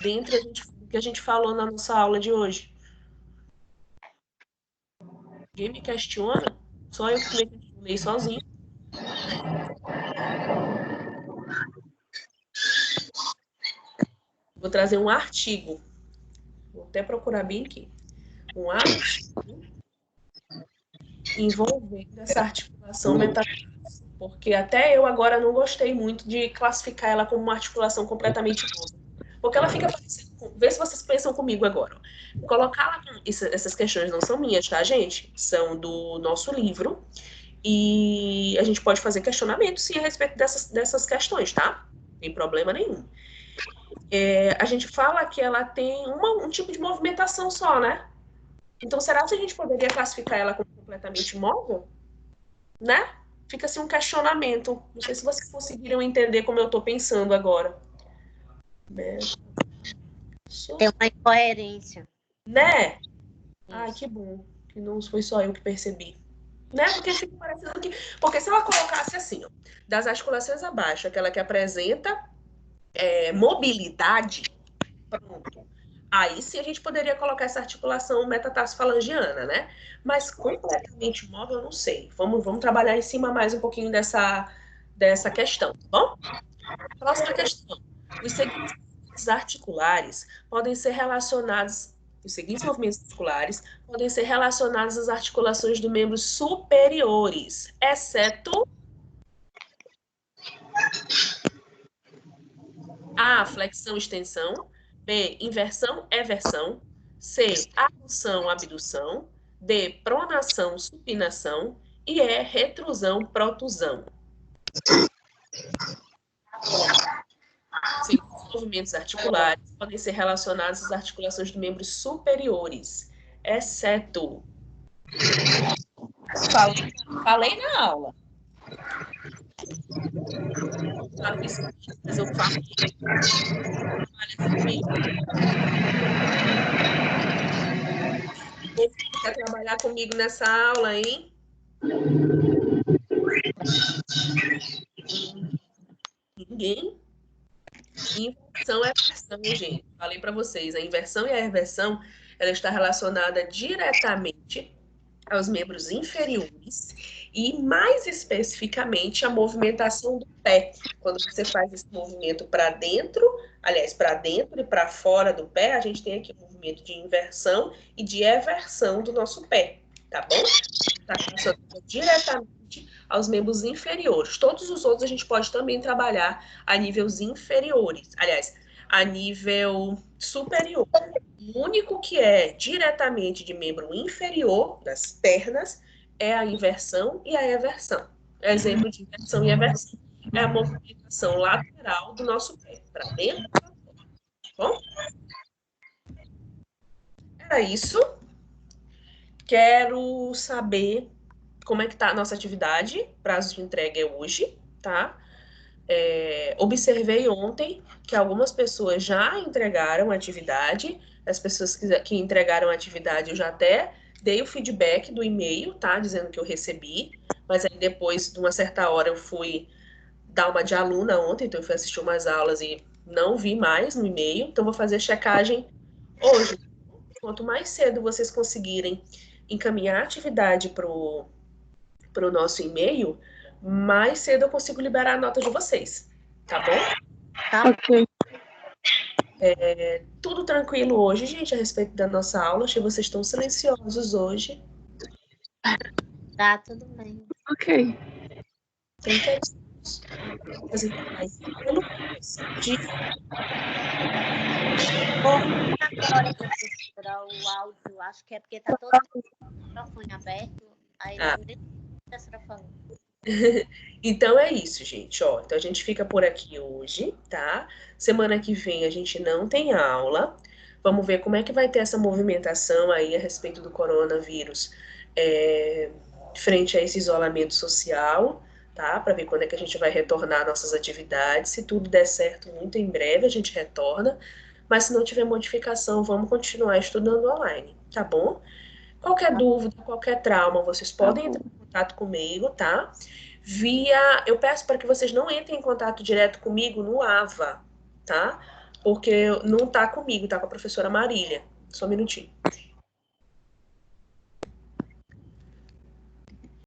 Dentro do que a gente falou na nossa aula de hoje. Ninguém me questiona? Só eu que me questionei sozinho. Vou trazer um artigo. Vou até procurar bem aqui. Um artigo envolvendo essa articulação metatarso. Porque até eu agora não gostei muito de classificar ela como uma articulação completamente móvel. Porque ela fica parecendo. Vê se vocês pensam comigo agora. Colocar essas questões não são minhas, tá, gente? São do nosso livro. E a gente pode fazer questionamento sim a respeito dessas questões, tá? Não tem problema nenhum. A gente fala que ela tem um tipo de movimentação só, né? Então, será que a gente poderia classificar ela como completamente móvel? Né? Fica assim um questionamento. Não sei se vocês conseguiram entender como eu estou pensando agora. Tem uma incoerência. Né? Ai, que bom. Que não foi só eu que percebi. Né? Porque fica parecendo que. Porque se ela colocasse assim, ó, das articulações abaixo, aquela que apresenta mobilidade, pronto. Aí sim a gente poderia colocar essa articulação metatarsofalangiana, né? Mas completamente móvel, eu não sei. Vamos trabalhar em cima mais um pouquinho dessa questão, tá bom? Próxima questão. Os seguintes movimentos articulares podem ser relacionados. Os seguintes movimentos articulares podem ser relacionados às articulações dos membros superiores, exceto A, flexão, extensão, B, inversão, eversão, C, adução, abdução, D, pronação, supinação e E, retrusão, protusão. Sim, os movimentos articulares podem ser relacionados às articulações dos membros superiores, exceto. Falei na aula. Mas eu falei. Quer trabalhar comigo nessa aula, hein? Ninguém? Inversão é aversão, gente. Falei para vocês, a inversão e a reversão, ela está relacionada diretamente aos membros inferiores e, mais especificamente, a movimentação do pé. Quando você faz esse movimento para dentro, aliás, para dentro e para fora do pé, a gente tem aqui o movimento de inversão e de eversão do nosso pé, tá bom? Está relacionado diretamente aos membros inferiores. Todos os outros a gente pode também trabalhar a níveis inferiores, aliás, a nível superior. O único que é diretamente de membro inferior, das pernas, é a inversão e a eversão. Exemplo de inversão e eversão é a movimentação lateral do nosso pé, para dentro e para fora. Bom? Era isso. Quero saber como é que está a nossa atividade. Prazo de entrega é hoje, tá? Observei ontem que algumas pessoas já entregaram a atividade. As pessoas que entregaram a atividade, eu já até dei o feedback do e-mail, tá? Dizendo que eu recebi. Mas aí depois, de uma certa hora, eu fui dar uma de aluna ontem, então eu fui assistir umas aulas e não vi mais no e-mail. Então, vou fazer checagem hoje. Quanto mais cedo vocês conseguirem encaminhar a atividade para o nosso e-mail, mais cedo eu consigo liberar a nota de vocês. Tá bom? Tá. Ok. Tudo tranquilo hoje, gente, a respeito da nossa aula. Achei que vocês estão silenciosos hoje. Tá, tudo bem. Ok. Tem questões. Fazer mais pelo de Agora, professora, o áudio, acho que é porque tá todo o microfone aberto. Aí não deixa a professora falando. Então é isso, gente. Ó, então a gente fica por aqui hoje, tá? Semana que vem a gente não tem aula. Vamos ver como é que vai ter essa movimentação aí a respeito do coronavírus frente a esse isolamento social, tá? Para ver quando é que a gente vai retornar nossas atividades. Se tudo der certo, muito em breve a gente retorna. Mas se não tiver modificação, vamos continuar estudando online, tá bom? Qualquer dúvida, qualquer trauma, vocês podem entrar em contato comigo, tá? Eu peço para que vocês não entrem em contato direto comigo no AVA, tá? Porque não tá comigo, tá com a professora Marília. Só um minutinho.